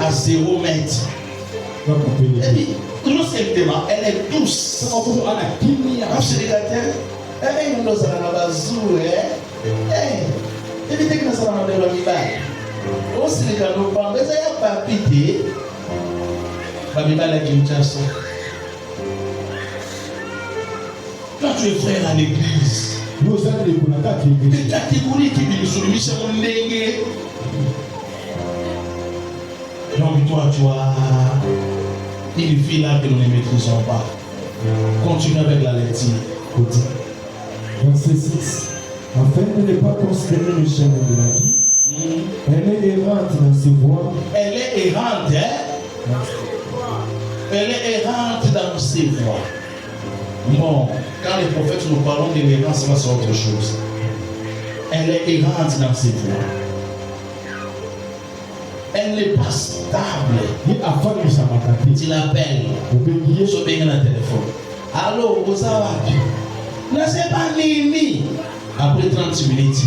à 0 mètres. Et puis, lorsqu'elle est douce. Elle nous a bazou, évitez que nous soyons dans le mibali. Aussi, les gars, nous parlons, mais il n'y a pas pitié. Babibala Kinshasa. Quand tu es frère à l'église, nous avons des catégories qui viennent sur le mission de l'Église. Donc, toi, tu as une fille là que nous ne maîtrisons pas. Continue avec la lecture. Verset 6. Afin de ne pas considérer le chemin de la vie, elle est errante dans ses voies. Elle est errante, hein? Elle est errante dans ses voies. Bon, quand les prophètes nous parlons de l'errance, c'est autre chose. Elle est errante dans ses voies. Elle n'est pas stable. Tu l'appelles. Sur le téléphone. Allô, vous savez? Ne sais pas nini. Après 30 minutes,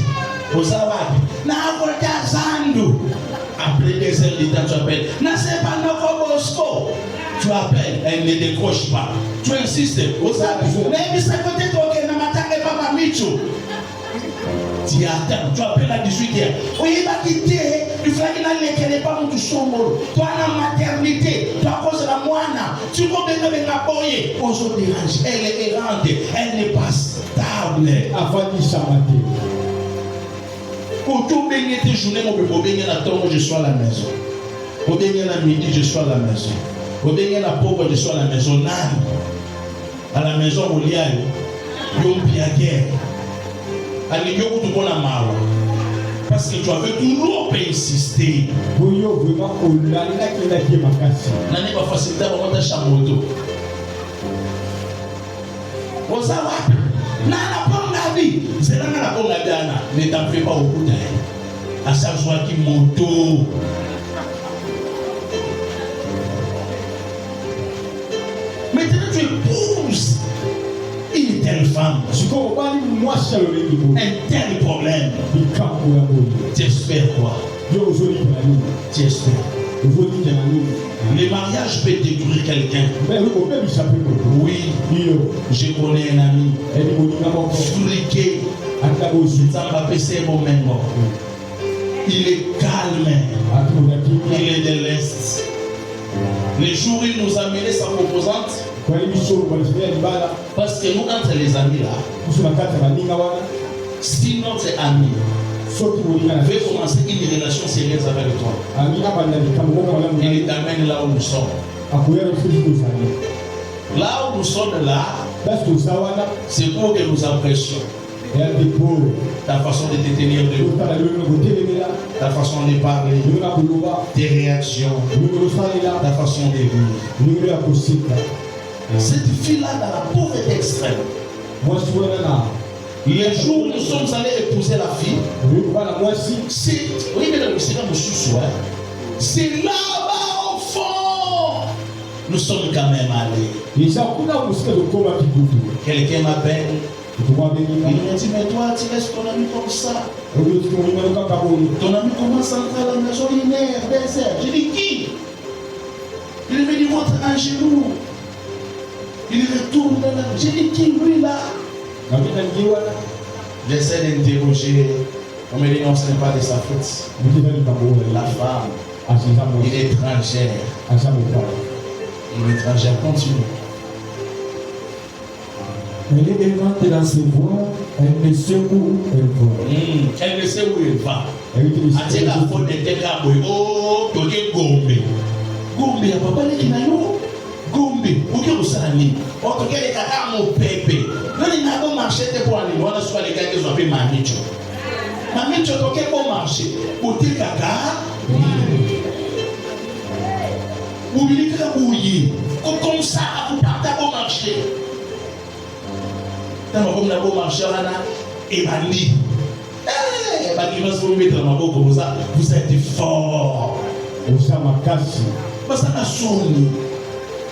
vous savez? Après 2 heures de temps, tu appelles. Ne sais pas Noko Bosco. Tu appelles, elle ne décroche pas. Tu insistes. Vous savez? Mais ça peut être ok. Ne m'attendez pas, ma Michou. Tu attends, tu appelles à 18h. Oui, il va quitter. Il faut qu'il n'ait pas mon sommeil. Toi, la maternité, toi, à cause de la moine, tu peux venir avec la boye. Aujourd'hui, elle est errante, elle n'est pas stable. Avant de s'arrêter. Pour tout baigner tes journées, mon baigner la tombe, je suis à la maison. Pour baigner la midi, je suis à la maison. Pour baigner la pauvre, je suis à la maison. À la maison, au lieu, Yom Piaguer. Parce que tu avais toujours insister. N'année pas facile d'avoir un chamoto. Vous savez, n'a pas la vie. C'est là la bonne Adana. Ne t'en fais pas au bout d'ailleurs. À chaque fois qu'il moto. Maintenant tu épouses. Il était telle femme, un tel problème. Tu espères quoi? Tu espères. Le mariage peut détruire quelqu'un. Oui, je connais un ami. Friqué. Il est calme. Il est de l'Est. Le jour où il nous a amené sa proposante, parce que nous, entre les amis là, si notre ami veut commencer une relation sérieuse avec toi, il t'amène là où nous sommes. Là où nous sommes là, c'est pour que nous apprécions ta façon de te tenir debout, ta façon de parler, tes réactions, ta façon de vivre. Cette fille-là dans la pauvreté extrême. Le jour où nous sommes allés épouser la fille, c'est là-bas au fond. Nous sommes quand même allés. Quelqu'un m'appelle. Il m'a dit, mais toi, tu laisses ton ami comme ça. Ton ami commence à entrer à la maison, il est désert. J'ai dit, qui? Il me dit, montre un genou. Il retourne dans la... J'ai dit, qui, lui, là? J'essaie d'interroger. On me dit, non, ce n'est pas de sa faute. La femme, il est étrangère. Il est étrangère, continue. Elle est aimante dans ses voies, elle ne sait où elle va. Elle ne sait où elle va. Elle a faute de Teka Boy. Oh, Toké Gombe. Gombe, il n'y a pas de Kinayo. Gombe, où est-ce que vous allez? Oh, Toké les Kaka, mon pépé. Non, il n'a pas marché pour aller. On a soit les gars qui ont appelé Mamicho. Mamicho, Toké, bon marché. Où est-ce que Kaka? Où est-ce que vous y? Comme ça, vous partez au marché. Dans le marché, et Bandi. Vous êtes fort.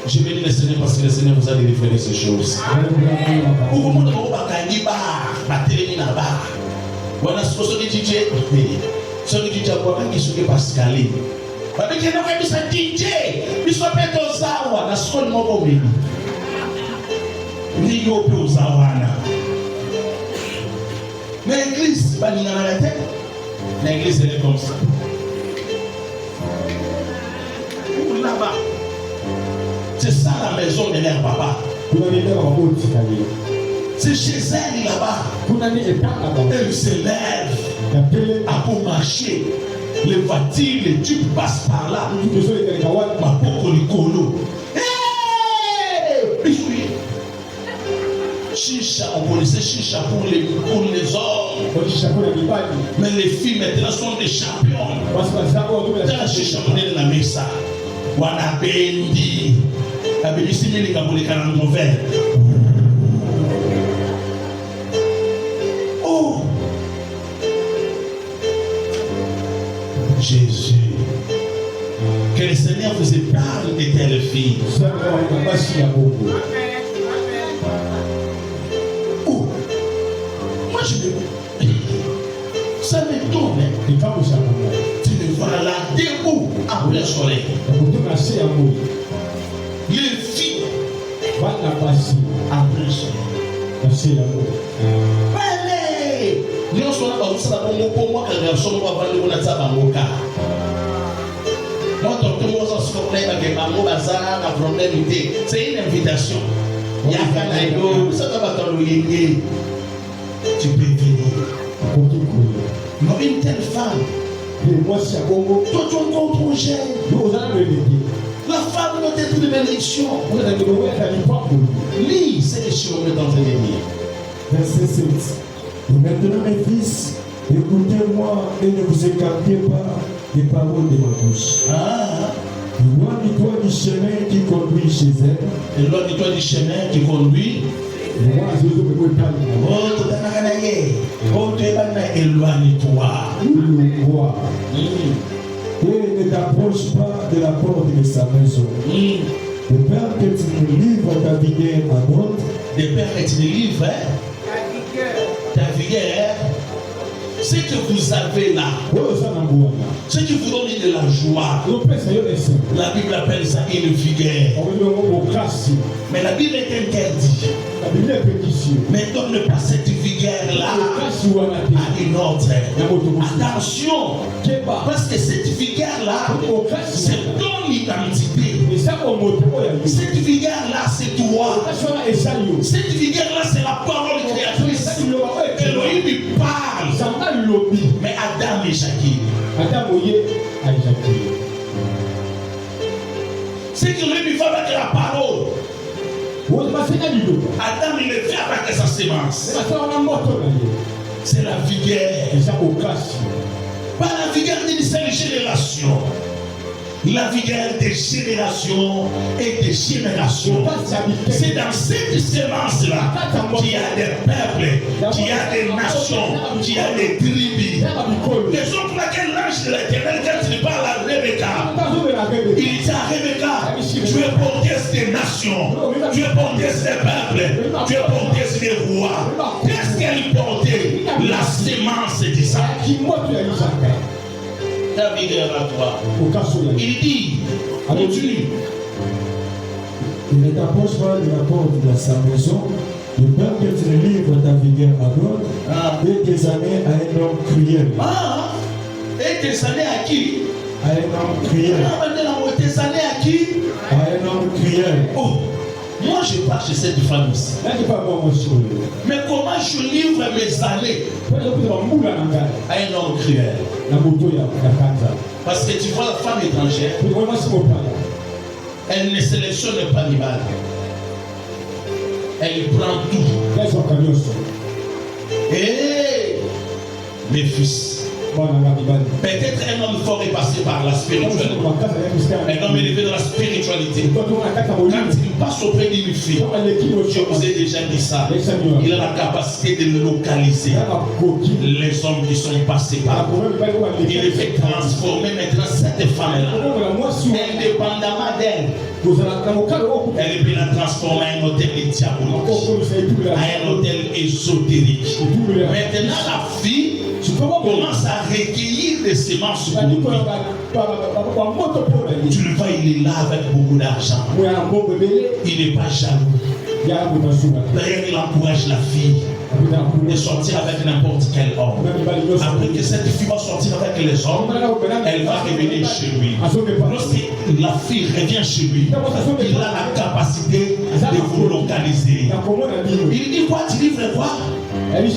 Je vais dire le Seigneur parce que le Seigneur vous a délivré ces choses. Vous avez dit voilà ce que DJ. Ce que DJ a dit que Pascal. Parce que nous avons dit DJ. Il soit prêt aux Zawa. La seconde mot ni yo pe uzawana. Mais l'église, pas ni dans la tête. L'église elle est comme ça. Là-bas. C'est ça la maison de leur papa. C'est chez elle là-bas. Elle se lève à pour marcher. Les voitures, les tubes passent par là. Ma pauvre Nicolo. Chicha, on connaissait Chicha pour les hommes. Mais les filles maintenant sont des champions. Dans Chicha, on est dans la mesa. Wana bendi. La béni si mille kabuli kanan mauvais. Oh Jésus. Que le Seigneur vous épargne de telles filles. Ça me tourne. Tu me vois là debout après le soleil. Les filles après le soleil. Allez! Nous sommes là pour moi que nous sommes là pour c'est une invitation. Il y a tu peux venir. Non, une telle femme. Toi, tu es encore trop jeune. La femme doit être une bénédiction. Lis, c'est les choses que nous sommes en train de lire. Verset 7. Et maintenant, mes fils, écoutez-moi et ne vous écartez pas des paroles de ma bouche. Éloigne-toi du chemin qui conduit chez elle. Éloigne-toi du chemin qui conduit. Éloigne-toi. Et ne t'approche pas de la porte de sa maison. De peur que tu ne livres ta vigueur à droite des pères qui te livrent, ta vigueur, ce que vous avez là, ce qui vous donne de la joie, la Bible appelle ça une vigueur. Mais la Bible est interdite. Ne donne pas cette vigueur-là à une autre. Attention, parce que cette vigueur-là, c'est ton identité. Cette vigueur-là, c'est toi. Cette vigueur-là, c'est la parole créatrice. Elohim lui parle. Mais Adam et Jacques. C'est que lui fait avec la parole. Adam il le fait avec sa sémence. C'est la vigueur. Pas la vigueur d'une seule génération. La vigueur des générations et des générations. C'est dans cette sémence-là qu'il y a des peuples, qu'il y a des nations, qu'il y a des tribus. Raison pour laquelle l'ange de l'Éternel, quand il parle à Rebecca, il dit à Rebecca, tu es porteuse des nations, tu es porteuse des peuples, tu es porteuse des rois. Qu'est-ce qu'elle portait? La sémence d'Isaac. Ta vigueur à toi. Il dit, continue. Il ne t'approche pas de la porte de sa maison, de peur que tu ne livres ta vigueur à d'autres, et tes années à un homme cruel. Et tes années à qui? À un homme cruel. Tes années à qui? À un homme cruel. Oh, moi je pars chez cette femme aussi. Mais comment je livre mes années à un homme cruel? Parce que tu vois la femme étrangère, elle ne sélectionne pas les balles. Elle prend tout. Et mes fils, peut-être un homme fort est passé par la spiritualité. Un homme élevé dans la spiritualité. Quand il passe auprès d'une fille, je vous ai déjà dit ça, il a la capacité de localiser les hommes qui sont passés par là. Il les fait transformer maintenant cette femme-là, indépendamment d'elle. Elle peut la transformer en un hôtel diabolique, en un hôtel ésotérique. Maintenant, la fille commence à recueillir des semences pour lui. Tu le vois, il est là avec beaucoup d'argent. Il n'est pas jaloux. D'ailleurs, il encourage la fille de sortir avec n'importe quel homme. Après que cette fille va sortir avec les hommes, elle va revenir chez lui. Lorsque la fille revient chez lui, il a la capacité de vous localiser. Il dit quoi? Tu livres quoi? Les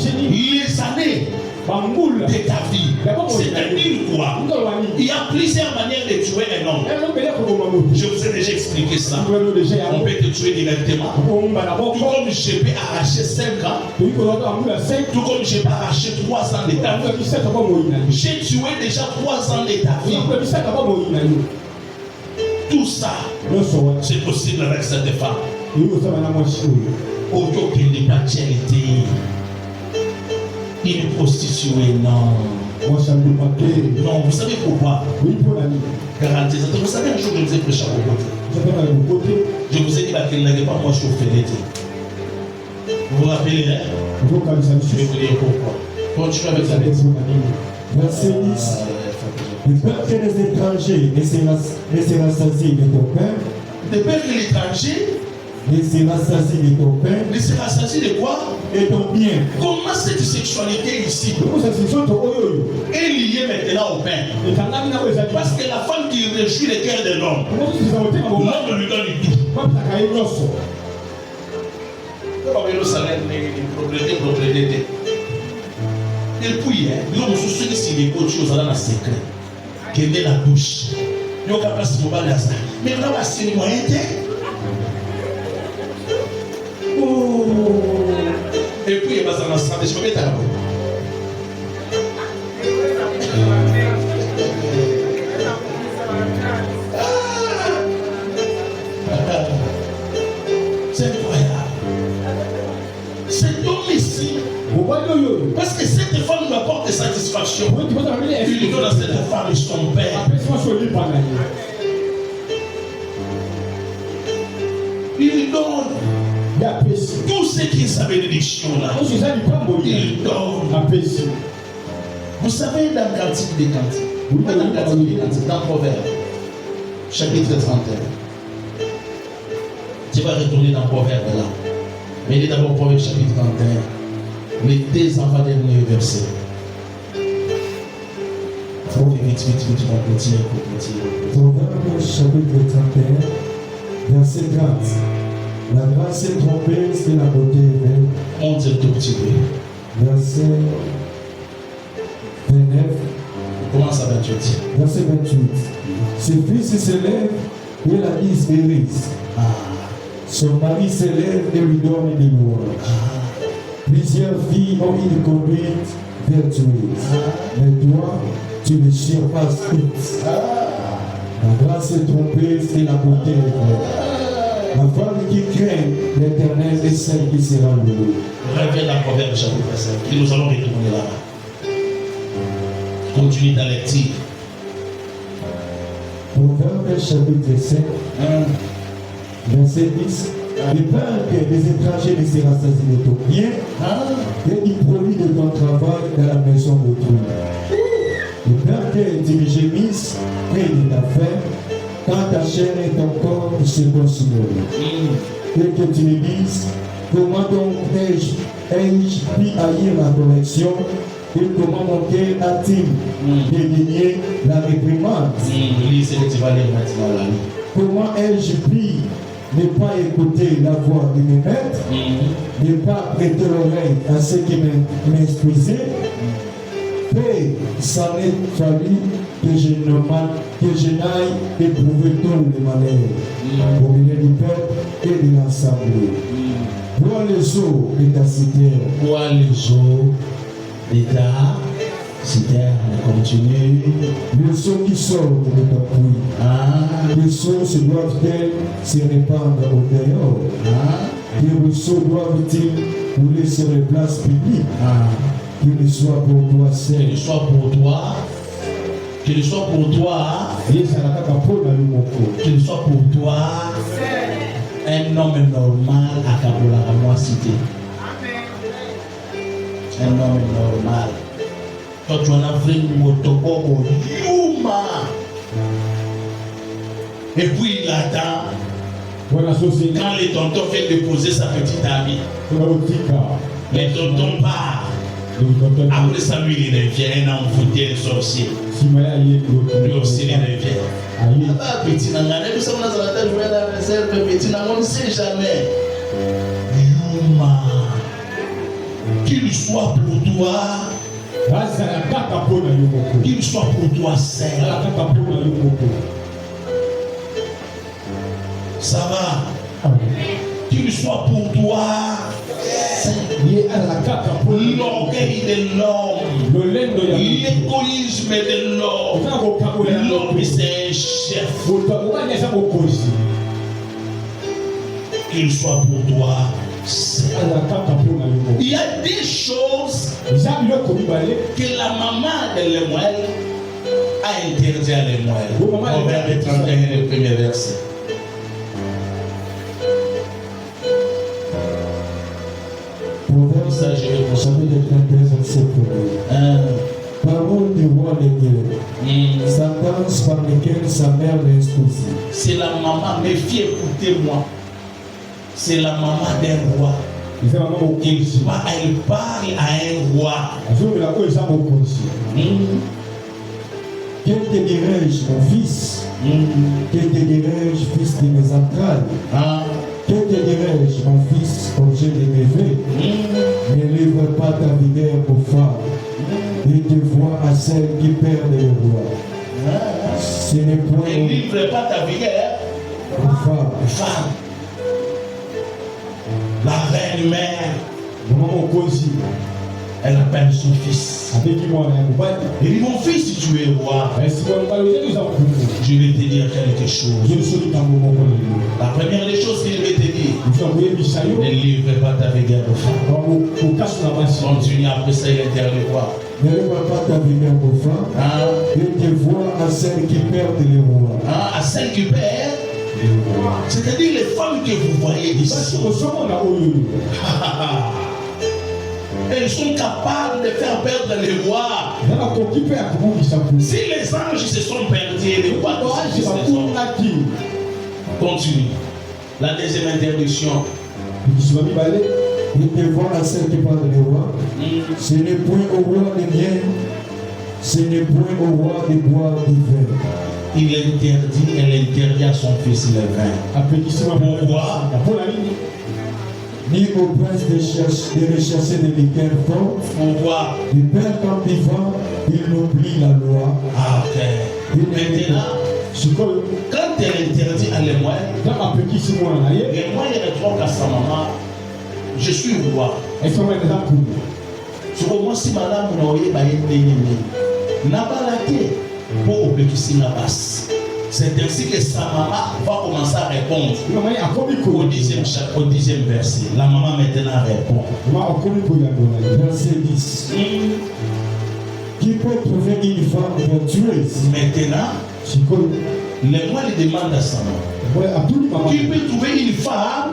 années de ta vie. C'est-à-dire quoi? Il y a plusieurs manières de tuer un homme. Je vous ai déjà expliqué ça. On peut te tuer directement. Tout comme je peux arracher 5 ans. Tout comme je peux arracher 3 ans de ta vie. J'ai tué déjà 3 ans de ta vie. Tout ça, c'est possible avec cette femme. Aucune de ta charité. Une prostituée, non. Non, vous savez pourquoi? Garantie. Vous savez, un jour, je vous ai prêché à vos côtés. Je vous ai dit qu'il n'avait pas moi chauffé l'été. Vous vous rappelez, hein? Je vais vous dire pourquoi. Continuez avec la lettre. Verset 10. De peur que les étrangers ne se rassasient de ton pain. De peur que l'étranger ne se rassasie de ton pain. Ne se rassasie de quoi? Et ton bien. Comment cette sexualité ici est liée maintenant au pain? Parce que la femme qui réjouit le cœur de l'homme, l'homme lui donne tout. Et puis, l'homme se soucie si les coachs dans la secret. Qu'il est la douche. Il y a une place pour ça. Mais là, c'est le moyen. Et puis, il va dans la santé. Je peux mettre à la boue. C'est incroyable. Cet homme ici, parce que cette femme lui apporte satisfaction, il lui donne à cette femme son père. Il lui donne. Tout ce qui est sa bénédiction là, il donne. Vous savez, dans le Cantique des Cantiques, pas dans le Cantique des Cantiques, dans Proverbe, chapitre 31. Tu vas retourner dans Proverbe là. Mais il est d'abord Proverbe chapitre 31. Les deux avant-derniers versets. Vite, on va continuer. Proverbe chapitre 31, verset 30. La grâce est trompeuse et la beauté est belle. On dit un tout petit peu. Verset 29. On commence à 28. Verset 28. Ses fils s'élèvent et la disent hérise. Son mari s'élève et lui donne des louanges. Plusieurs filles ont une conduite vertueuse. Mais toi, tu les surpasses toutes. La grâce est trompeuse et la beauté est belle. La femme qui craint l'Éternel est celle qui sera louée. Reviens dans Proverbe chapitre 5. Et nous allons retourner là-bas. Continue ta lecture. Proverbe chapitre 5, verset 10. Le pain des étrangers ne sera saisie de ton bien, et du produit de ton travail dans la maison d'autrui. Le pain que tu gémisses près de ta faim, quand ta chair et ton corps se consumeront. Et que tu me dises, comment donc ai-je pu haïr la correction, et comment mon cœur a-t-il dédaigné la réprimande? Comment ai-je pu ne pas écouter la voix de mes maîtres, ne pas prêter l'oreille à ceux qui m'instruisaient? Paix, ça n'est fallu que je n'aille éprouver tous les malheurs au milieu du peuple et de l'assemblée. Bois les eaux de ta citerne. Bois les eaux de ta citerne. Continue. Les eaux qui sortent de ta puits. Les eaux se doivent-elles se répandre au dehors? Les ruisseaux doivent-ils couler sur les places publiques? Qu'il soit pour toi seul. Qu'il soit pour toi. Qu'il soit pour toi. Qu'il soit pour toi. Un homme normal à Kabola à moi cité. Un homme normal. Quand tu en as pris une moto, Yuma. Et puis il attend. Quand les tontons viennent déposer sa petite amie, les tontons partent. Après ça, lui, il revient, un envoûté, un sorcier. Lui aussi, il revient. Ah, petit Nangane, nous sommes dans la tête, jouer dans la réserve, petit Nangane, on ne sait jamais. Yuma, qu'il soit pour toi, qu'il soit pour toi seul. Ça va? Qu'il soit pour toi. L'orgueil de l'homme, l'égoïsme de l'homme, l'homme c'est un chef. Qu'il soit pour toi. Il y a des choses que la maman de Lemuel a interdit à Lemuel. Proverbe 31, le premier verset. Chapitre 31, verset 1. Parole du roi de Dieu. Sentence par lesquelles sa mère l'instruisit. C'est la maman, mes filles, écoutez-moi. C'est la maman d'un roi. Elle parle à un roi. Que te dirais-je, mon fils? Que te dirais-je, fils de mes entrailles? Que te dirais-je, mon fils, objet de mes vœux? Ne livre pas ta vigueur aux femmes, et te vois à celles qui perdent le roi. Ce n'est point. Ne livre pas ta vigueur aux femmes. La reine mère, elle appelle son fils. Il dit, mon fils, si tu es roi, je vais te dire quelque chose. La première des choses qu'il va te dire, ne livre pas ta vigueur aux femmes. Continue après ça, il interdit quoi? Ne livre pas ta vigueur aux femmes, et te vois à celles qui perdent les rois. À celles qui perdent C'est-à-dire les femmes que vous voyez ici. Elles sont capables de faire perdre les rois. Si les anges se sont perdus, les rois se sont. Continue. La deuxième interdiction. Nous devons la celle qui parle des rois. Ce n'est point au roi de miel, ce n'est point au roi de boire du vin. Elle interdit à son fils le vin. Pourquoi? Ni au prince de rechercher des liqueurs fortes. Pourquoi? Du père comme vivant, il oublie la loi. Ah, ok. Maintenant, quand elle interdit à les moyens, les moyens retournent à sa maman. Je suis roi. C'est comment si madame n'a pas la clé pour obéir la basse. C'est ainsi que sa maman va commencer à répondre au dixième verset. La maman maintenant répond. Verset 10. Qui peut trouver une femme vertueuse? Maintenant, les mois lui demandent à sa maman. Qui peut trouver une femme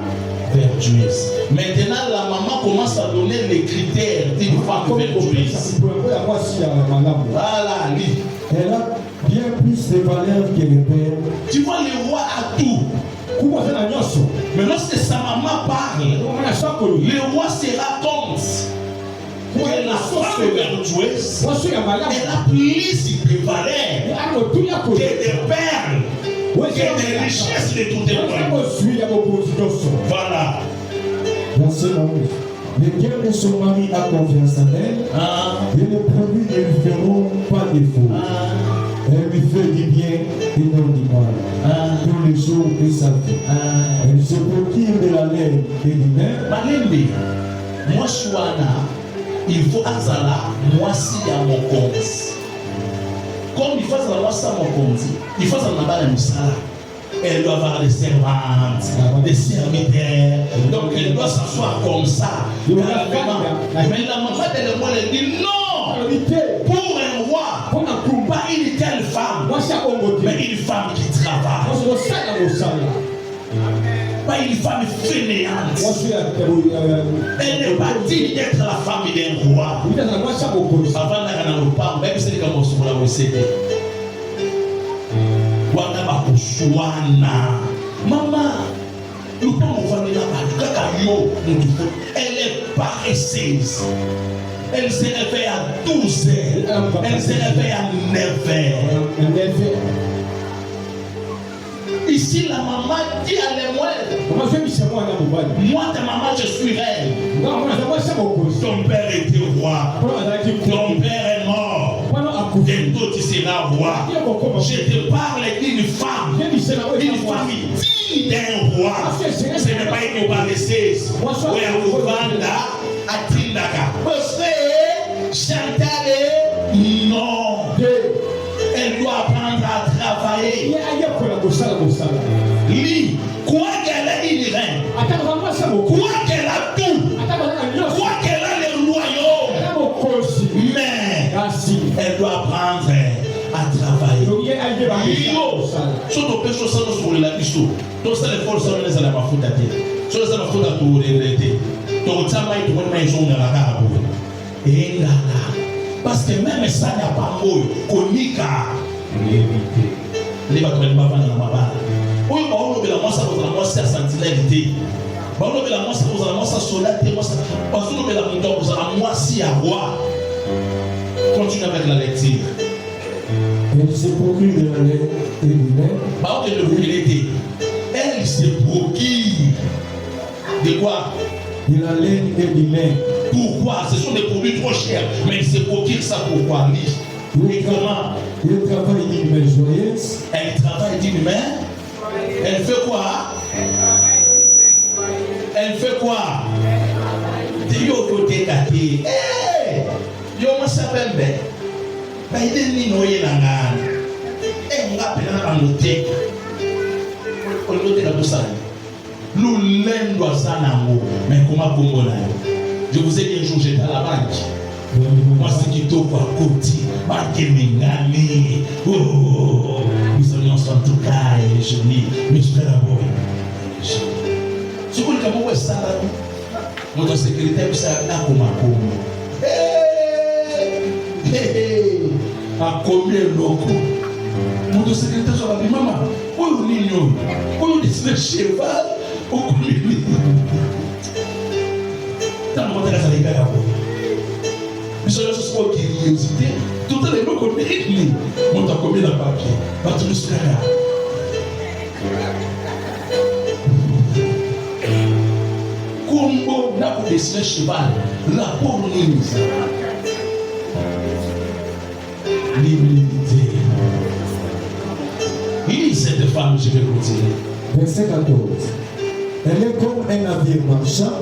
vertueuse? Maintenant, la maman commence à donner les critères d'une femme vertueuse. Voilà, lui. Elle a bien plus de valeur que le père. Tu vois, le roi a tout. Mais lorsque sa maman parle, le roi se rend compte que la femme vertueuse, elle a plus de valeur que des perles, que des richesses de tout le monde. Voilà. Verset 11. Lesquels de son mari a confiance en elle, et les produits ne lui feront pas défaut. Elle lui fait du bien et non du mal, tous les jours de sa vie. Elle se procure de la laine et du vin. Moi, il faut azala, moi si à mon compte. Comme il faut azala, moi si à mon compte, il faut azala la misala. Elle doit avoir des servantes, des serviteurs. Donc elle doit s'asseoir comme ça. Mais la maman de moi, elle dit non. Pour un roi, pas une telle femme, mais une femme qui travaille. Pas une femme fainéante. Elle n'est pas digne d'être la femme d'un roi. Avant d'aller dans le parc, même si c'est comme on se voit, wana bakosuana maman nous pas on va là kaka yo elle est paresseuse. Elle se réveille à 12 heures, elle se réveille à 9 heures. Ici la maman dit à l'émoine, moi ta maman je suis reine. Ton père était roi, ton père est mort. Bientôt tu seras roi. Je te parle d'une femme digne d'un roi. Ce n'est pas une paresseuse. Chantal, non. Elle doit apprendre à travailler. Lui, quoi qu'elle ait une reine, quoi qu'elle a tout, quoi qu'elle a les royaumes, mais elle doit apprendre à travailler. Surtout que sur la question, tout ça les forces sont les à la faute à terre. Sur ça la faute à tout regretter. Donc ça m'a été une maison de la gare. Et là, parce que même ça n'a pas mot, konika. Les bateaux ne vont pas dans la mabale. Oui, on va la moi ça vous la moi c'est sentinelle. On va la moi ça vous la moi ça soldat moi ça. Parce que la montagne vous la moi si à roi. Continue avec la lecture. Elle se procure de la laine et du vin. Elle se procure de quoi? De la laine et du lin. Pourquoi? Ce sont des produits trop chers. Mais il se procure ça pourquoi? Et comment? Elle travaille d'une main joyeuse. Elle travaille d'une main. Elle fait quoi? Elle fait quoi? Yo côté kati. Yo moi s'appelle ben. Ben il est ni noyé dans la. On va appeler dans le thé. On le thé dans tout ça. L'oulen doit ça n'amour. Mais comment Congo là? Je vous ai dit un jour j'étais à la banque. Moi, c'est qui t'ouvre à côté. Marquez mes gagnés. Oh, nous sommes ensemble tout cas et je dis, mais je vais d'abord. Si vous voulez que ça, notre sécurité, vous savez, à comment. À combien de locaux? Notre sécurité, ça va dire, maman, où est-ce que où est-ce que cheval? Où est-ce que dans le monde, ça va être mais c'est juste pour curiosité. Tout le monde connaît. On t'a combien de papier? Pas tout le monde. Combo n'a pas dessiné cheval. La pauvre Nise. L'humilité. Il dit cette femme, je vais continuer. Verset 14. Elle est comme un navire marchand.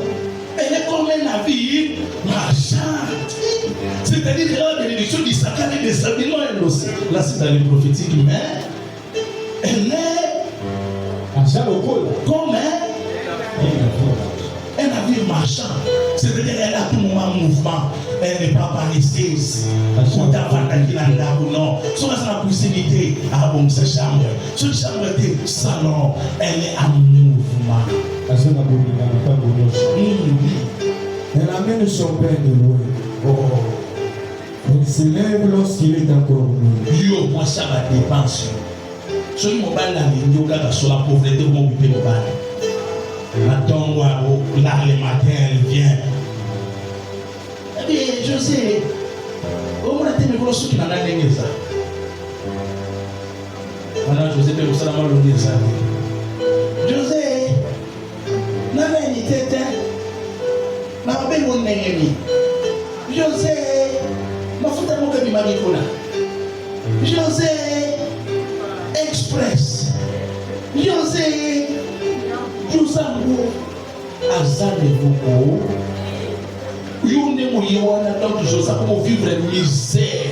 Elle est comme un navire marchand. C'est-à-dire que la bénédiction d'Isaac est des habillements elle aussi. Là, c'est dans les prophétiques, mais elle est comme un navire marchand. C'est-à-dire qu'elle a tout moment mouvement. Elle n'est pas paresseuse. On t'a vendu dans la non. Sur la possibilité, à bon sa chambre. Sur chambre de salon, elle est en mouvement. Elle amène son père de loin. Oh. Elle s'élève lorsqu'il est encore nuit. Yo, moi ça va dépenser. Sur le mobile, là, il y a sur la pauvreté, comment vous pouvez mobile. Attends, là, le matin, elle vient. Eh bien, José, au moins, tu me vois ce qu'il en a gagné ça. Maintenant, José, tu ça, la mal ça. José, n'a pas une tête, n'a pas une négénie. José, ma faute à mon cami Maricona. José, Express. José, Josambo, Azanevoko. Yone Moyewana, donc José, comment vivre la misère.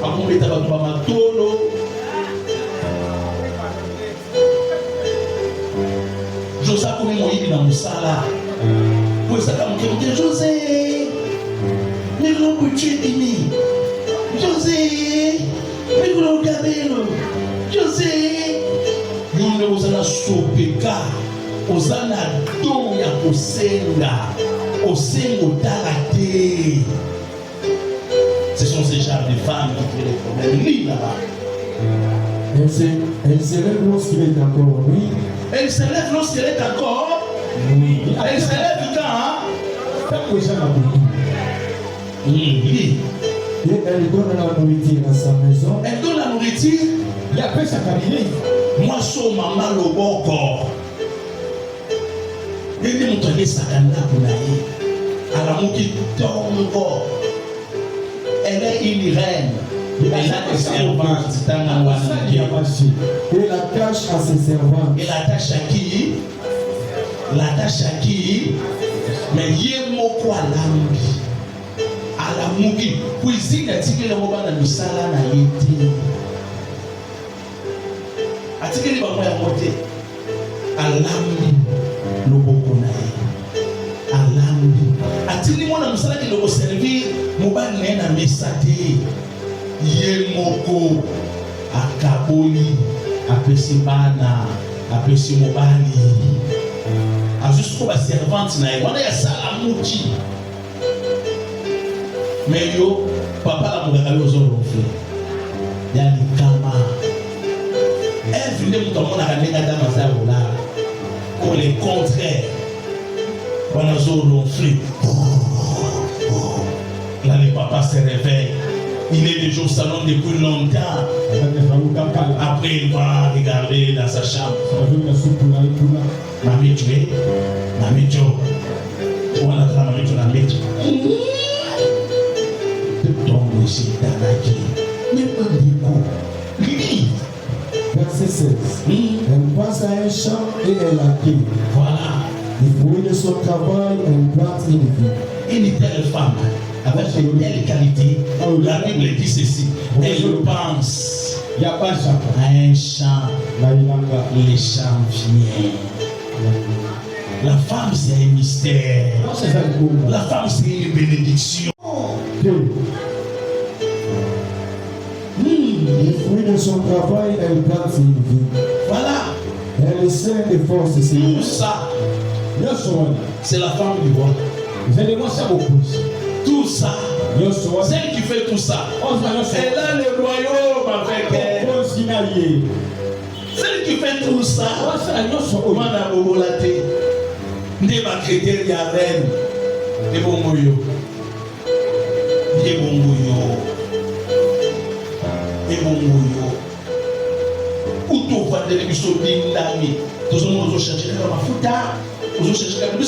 Comment mettre à ma tolo. José, comment Moyebi dans Moussala. Pour ça, comme quelqu'un, José. Mais comment peux-tu aimer? José, mais comment cabello? José, yule ozana sopeka, ozana don ya kosenga, osengo talate. Ce sont ces genres de femmes qui créent les problèmes. Lis là-bas. Elle s'élève lorsqu'il est encore nuit. Elle s'élève lorsqu'elle est encore nuit. Elle s'élève quand? Et elle donne la nourriture à sa maison. Elle donne la nourriture. Il y a pas sa cabinet. Moi, so maman le boko. Et de mon toilette, ça gagne la boulaye. À la mouki tombe. Elle est une reine. Elle a des servantes. Et la tâche à ses servantes. Et la tâche à qui? La tâche à qui? Mais yemoko à l'ambi. À la mouki. Cuisine a tiré le roban dans le salon à l'été. Atike ni bamwa ya mote alambi loboko na ye alambi atini mwana musala ki loko servir mobali na ye na mesa te ye moko akaboli apesi bana apesi mobali azusu ko baservante na ye wana ya sala muti mais yo papa la mokaka yo ozolonfle ya likama elle venait nous demander à la dame pour le contraire. On a zone flic. Là, le papa se réveille. Il est déjà au salon depuis longtemps. Après, il va regarder dans sa chambre. Mamie, tu es? Mamie, tu es? On a la mamie, tu l'as mis. Donc, c'est Tanaki. Mais pas du coup. Verset 16. Elle passe à un champ et elle accueille. Voilà. Du fruit de son travail, elle plante une vie. Une telle femme, avec une telle qualité, la Bible dit ceci. Elle pense à un champ, les champs viennent. La femme, c'est un mystère. La femme, c'est une bénédiction. son travail, elle gagne une vie. Voilà. Elle essaie de force. Tout ça, c'est la femme du roi. Tout ça, celle qui fait tout ça, elle a le royaume avec elle. Celle qui fait tout ça, Madame Obolate, n'est pas chrétienne, il y a reine. Des bons moyaux. Des bons moyaux. Des bons moyaux. Où tout va de l'émission d'Indami. Tout le monde cherche la mafuta. Vous cherchez la mafuta.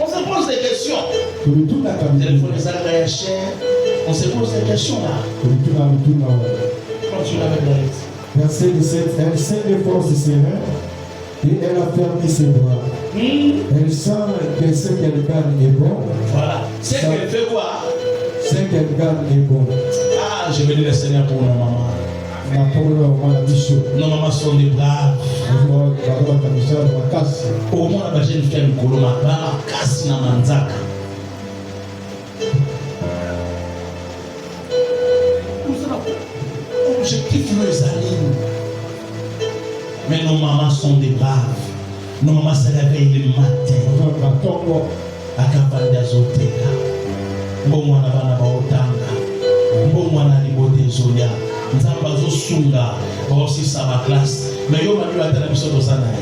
On se pose des questions. Téléphone les arrêts chers. On se pose des questions là. Quand tu l'avais dans Verset 17, elle sait les forces sereines et elle a fermé ses bras. Elle sent que ce qu'elle gagne est bon. Voilà. C'est qu'elle fait quoi? Ce qu'elle gagne est bon. Ah, je vais dire le Seigneur pour nos mamans. Nos mamans sont des braves. Au moins, la jeune fille du Coloma, la casse na manzaka. Objectif les amis. Mais nos mamans sont des braves. Nos mamans se réveillent le matin. À Kapal d'Azoteka. Bon mwana bana baotanga. Bon mwana libote zolia. Nzamba zo sunga. Aussi ça ma classe. Mais yo manu la télévision de ça nae.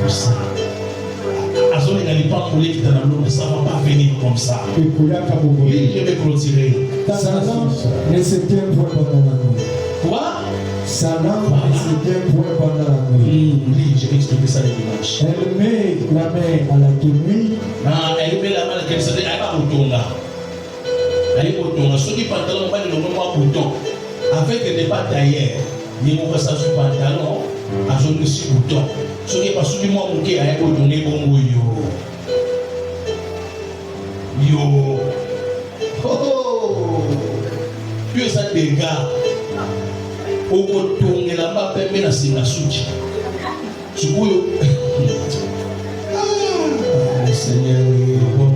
Ça. Azoli n'allait pas couler qui dans l'eau, ça ne va pas venir comme ça. Je vais clôturer. Sa lampe ne s'éteint point pendant la nuit. Quoi? Sa lampe ne s'éteint point pendant la nuit. Oui, je vais expliquer ça le dimanche. Elle met la main à la nuit. Non, elle met la main à la nuit. Elle va au tonga. Elle est au tonga. Ceux qui pantalon, on va le nommer au bouton. Avec des débats d'ailleurs, ils vont faire ça sur pantalon, à son dessus bouton. Ceux qui passent sur moi, on va donner bon yo. Yo. Oh, puis ça dégâts. Au coton et la bas permet la sinasuchi. Le Seigneur est bon.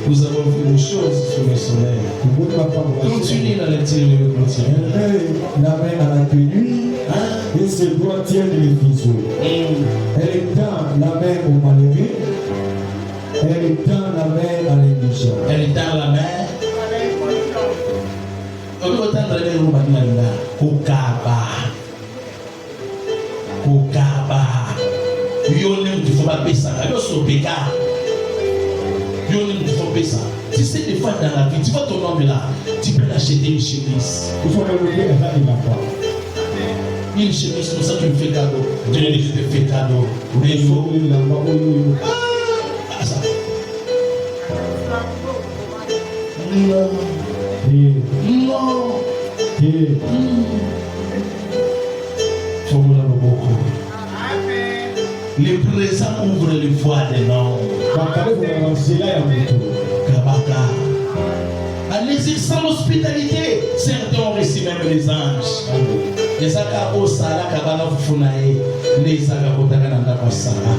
Nous avons fait une chose sur le soleil. Continue la lecture de continue. Elle met la main à la nuit et ses doigts tiennent les fuseaux. Elle étend la main au malheureux. Elle étend la main à l'indigent. Elle étend la main. Kokaba. Kokaba. Yonem tu faut pas payer ça. Yo sopeka. Yonem tu faut payer ça. Si c'est des fois dans la vie, tu vois ton homme là, tu peux l'acheter une chemise. Il faut le lever et là il n'a pas. Une chemise comme ça tu me fais cadeau. Je te fais cadeau. Mais il faut. Ah ça. Non. Non. Le présent ouvre les voies des noms. En exerçant l'hospitalité, certains ont reçu même les anges. Les akabo sala kabana fufunae, les akabo tagananda kosala.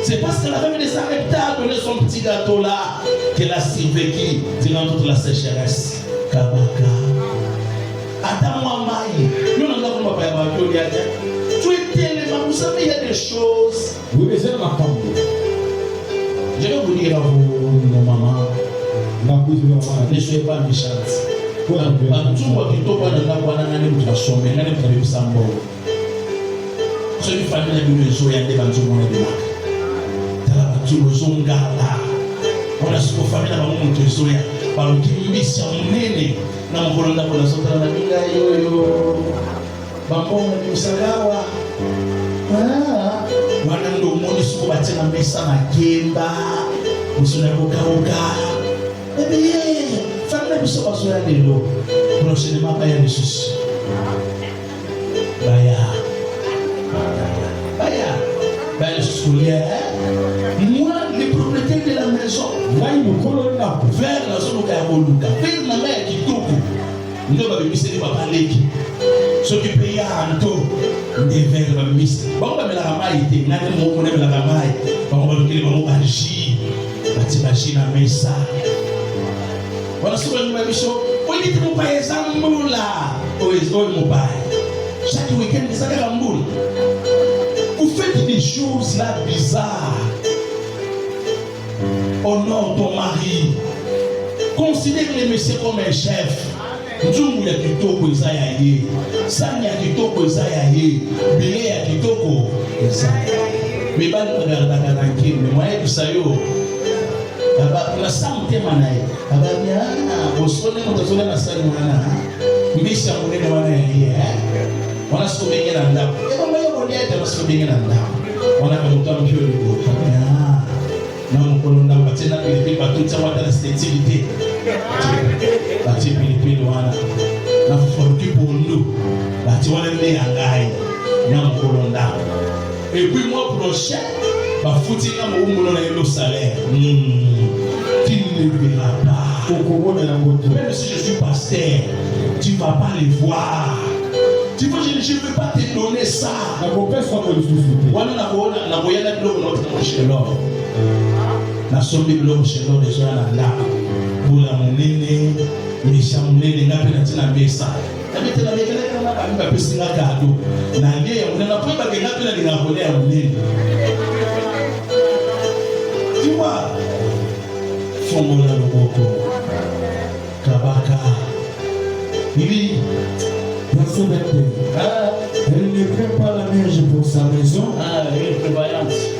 C'est parce qu'elle avait des arrêtés à donner son petit gâteau là qu'elle a survécu durant toute la sécheresse. Kabaka. Attends-moi, Maï. Nous n'avons pas fait tu es tellement, vous savez, il y a des choses. Oui, mais c'est ma femme. Je vais vous dire à vous, nos mamans, ne soyez pas méchantes. Tout le monde qui tombe dans la voie, on a une sommet, on a une sambo. Ceux qui font des choses, il y a des gens qui ont des marques. Tu as on a ce qu'on fait dans le monde de Zoya. Par le qui mission nene. Na mkolonda kwa sota na minga yoyo. Bambongo ni msagawa. Wana ndo moni suko batena mesa na kemba. Musuna koka. Bébé, femme biso basoya lelo. Prochainement baya de souci. Baya soulière. Moi, le propriétaire de la maison, vers la zone où il y a Moluka, vers la mer qui toque, nous avons mis ces papas leki. Ceux qui payent un taux, des vers la mise. Bon, on va mettre la maille, on a des mots, on a la maille, on va mettre les mots agis, on va mettre la mesa. Voilà ce que nous avons dit. On dit que nous payons ça là. Chaque week-end, ça fait un boule. Vous faites des choses là bizarres. Honore ton mari. Considère le monsieur comme un chef. Nzungu ya kitoko Isaïe. Sani ya kitoko Isaïe. Bile ya kitoko Isaïe. Mais pas de regarder dans le film. Mais moi, tout ça, yo. La santé manaï. Ababia, au sonné, on a sonné la salle mana. Mbisi amune na wana yeye. Wana sobenye na ndapo. Eba mbayo bonia ete sobenye na ndapo. Wana kamuta mpyo libo. Na mkono ndapo batena pilipili batuta wata na sensibilité. Bati pilipili wana. Na fufuruki pondu. Bati wana mbe yangai. Na mkono ndapo. Et puis moi prochain, fouti le salaire. Tu ne le verras pas. Même si je suis pasteur, tu ne vas pas les voir. Tu vois, je ne peux pas te donner ça. Tu vois, Fongola Loboko, Kabaka, oui, verset 22. Elle ne craint pas la neige pour sa maison,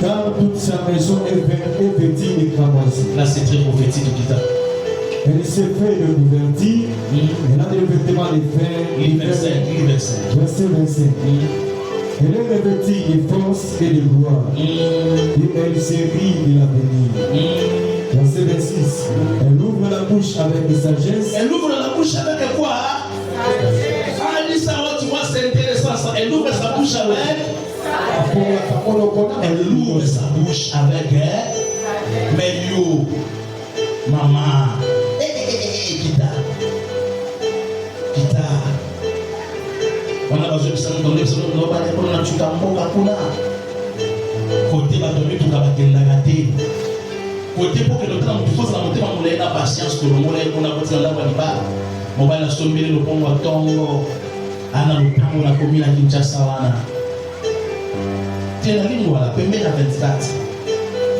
car toute sa maison est vêtue de cramoisi. Là, c'est très prophétique, Kita. Elle s'est fait de couverture, elle a des vêtements de fer. Verset 25. Elle est revêtue de force et de gloire, et elle se rit de l'avenir. Verset 26. Elle ouvre la bouche avec de sagesse. Elle ouvre la bouche avec quoi? Ah, dis ça, tu vois, c'est intéressant ça. Elle ouvre sa bouche avec. Elle ouvre sa bouche avec. Mais yo, maman. Kita. On a besoin de ça, on a besoin de ça, côté batomi tout kabakenda gâté. Côté pour que notre âme fasse la montée dans la patience pour le monde qu'on a besoin d'avoir pas. On va la sommer le pont à Tongo. Ana le pont la commune à Kinshasa wana. Tiens la ligne voilà, permet la 24.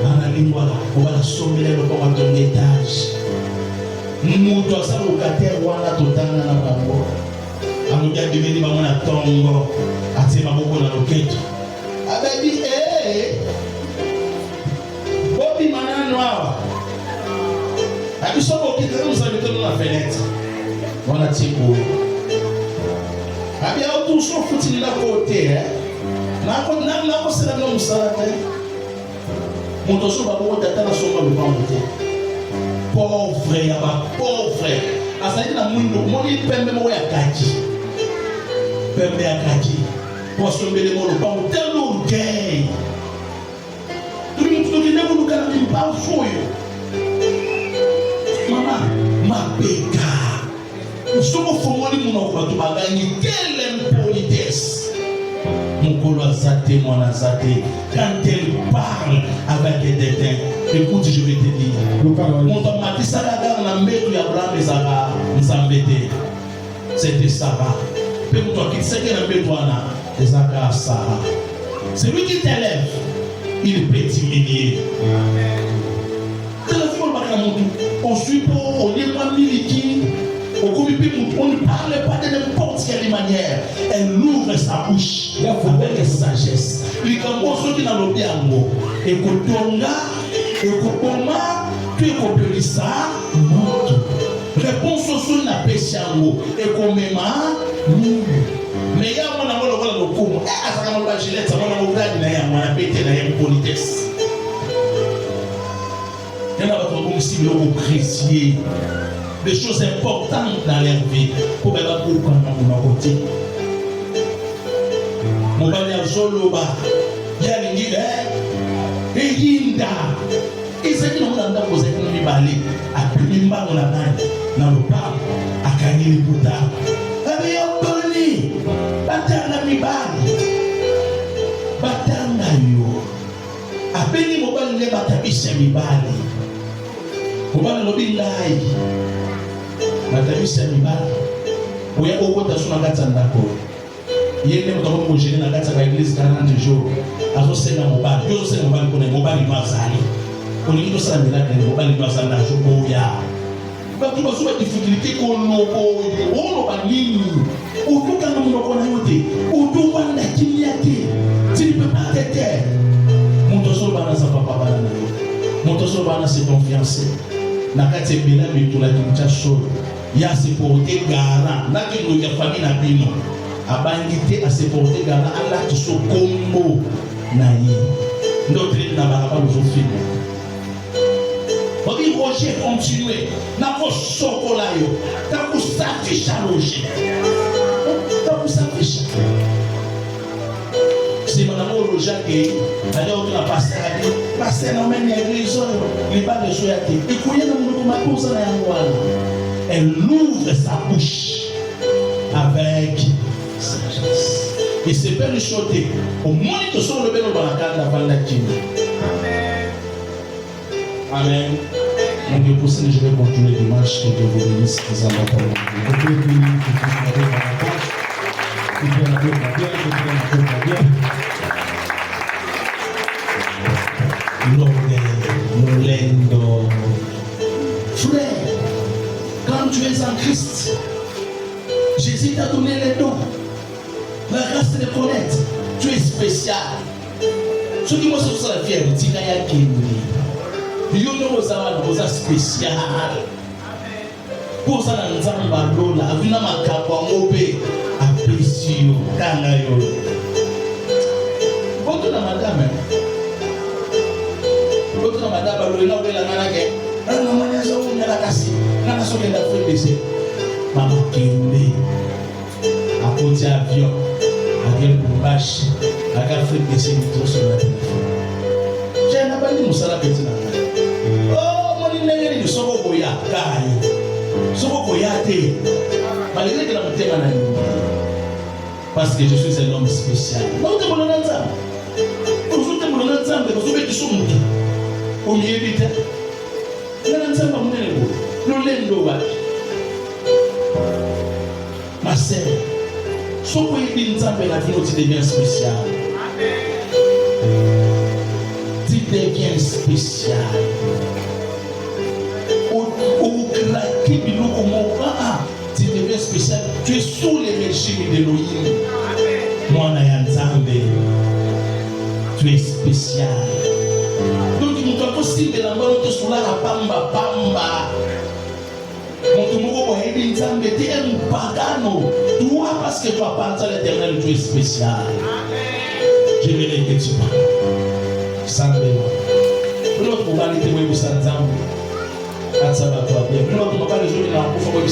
Ana ligne voilà, on va la sommer le pont à Tongo étage. Nous doit ça locataire wana totanga na bango. Amudia deveni ba mona Tongo. Ati maboko na loketo. Ababi Bobby manano hawa. Akisoma ukitaka msabitano na fenêtre. Wana tibu. Abia auto so futi na kote na ko sera no musala. Moto so babo tata na soma le pambote. Pauvre ya ba pauvre. Asali na mundo moni pembe mo ya kaji. Pembe ya kaji. Posso me levar no pão tendo gay. Tu que não no cara de pau foi. Mama, mapeka. Somos fomos no novo tu bagani quelle impolitesse. Mon colo azate mon azate. Quand elle parle avec dédain, écoute, je vais te dire. Mon ton matissa la gare na metu ya Abraham ezaka nzambete. C'était Sarah. Peu toi qui sait que na metu ana c'est lui qui t'élève, il peut t'humilier. On suit pas, on n'est pas miliki, on ne parle pas de n'importe quelle manière. Elle ouvre sa bouche avec sagesse. Il commence à dire dans le bien mot. Et que Tonga, et que Poma, puis que Pelissa, réponse au son n'a pas chango. Et que Mema, mais il y a un moment où on a beaucoup. Ah, ça va Gillette, ça va on a pété la politesse. Il y a un aussi le apprécier des choses importantes dans leur vie pour que la coupe en mon côté. Mon père Zoloba, il y a une idée, et Yinda. Et c'est que nous avons posé une balai à Pimba on a dans le parc à Kanye Bouta. Batanga mibali batanga yo apeni mobali le batabisha mibali mobali lobi ngai batabisi ya mibali oya okota so na kati ya ndako ye nde moto akomi kogene na kati ya baeglise 40 jours azosenga mobali yo ozosenga mobali mpona mobali no azali olingi tosala miracle mobali no azali na jour oya bato bazwa difficulté koloba oyo oloba nini otokanga monoko na yo te otokwana kimia te tu ne peux pas te taire moto azoloba na za papa bana na yo moto azoloba na se confiance na kati ebele mitolaki mutya solo ya se porter garant nakendo ya famille na bino abangi te a se porter garant alaki so kombo na ye ndotre na balaba lozofina Odi Roger continue na kosokola yo ta kusafisha Roger ta kusafisha si manamo Roger ke ayo na passer na meni église li ba de so yake ikuye na mungu makosa na yango wana elle ouvre sa bouche avec sagesse et c'est belle chose au moins que sur le bel balakanda balakini amen. Donc, pour ça, je vais continuer dimanche. Que Dieu vous bénisse. Nous allons parler. Lolendo. Frère, quand tu es en Christ, Jésus t'a donné les dons. La grâce de connaître. Tu es spécial. Ce qui m'a fait la fière, c'est qu'il y a qui yo no ozawana oza spécial pour ça na nzamba lola avina makapa ngobe apesio kanga yo boto na madame lola bela ngana ke na mwana zo ngala kasi na so kenda fondese mama kende akoti avion akel kumbashi akafondese mitoso na telefone jana bali musala petina oh, mon nengeri ni soko koya kayo. Soko koya te. Malgré que la montagne m'a dit. Parce que je suis un homme spécial. Non, tu es mon ensemble. Vous êtes mon ensemble, vous êtes sur moi. Au milieu du temps. Mon ensemble, mon ennemi. Nous l'endons. Ma sœur, soko yi ensemble la vie, tu deviens spécial. Tu deviens spécial. Tu deviens spécial. Tu es sous les régimes d'Elohim. Moi, tu es spécial. Donc, il nous faut aussi de la mort de cela à Pamba Pamba. Tu es un pagano. Toi, parce que tu as pensé à l'éternel, tu es spécial. Je vais les dire. Sambela. Nous pouvons aller témoigner pour Sanzambe. Atsabatwa bien. Nous pouvons pas les jouer dans le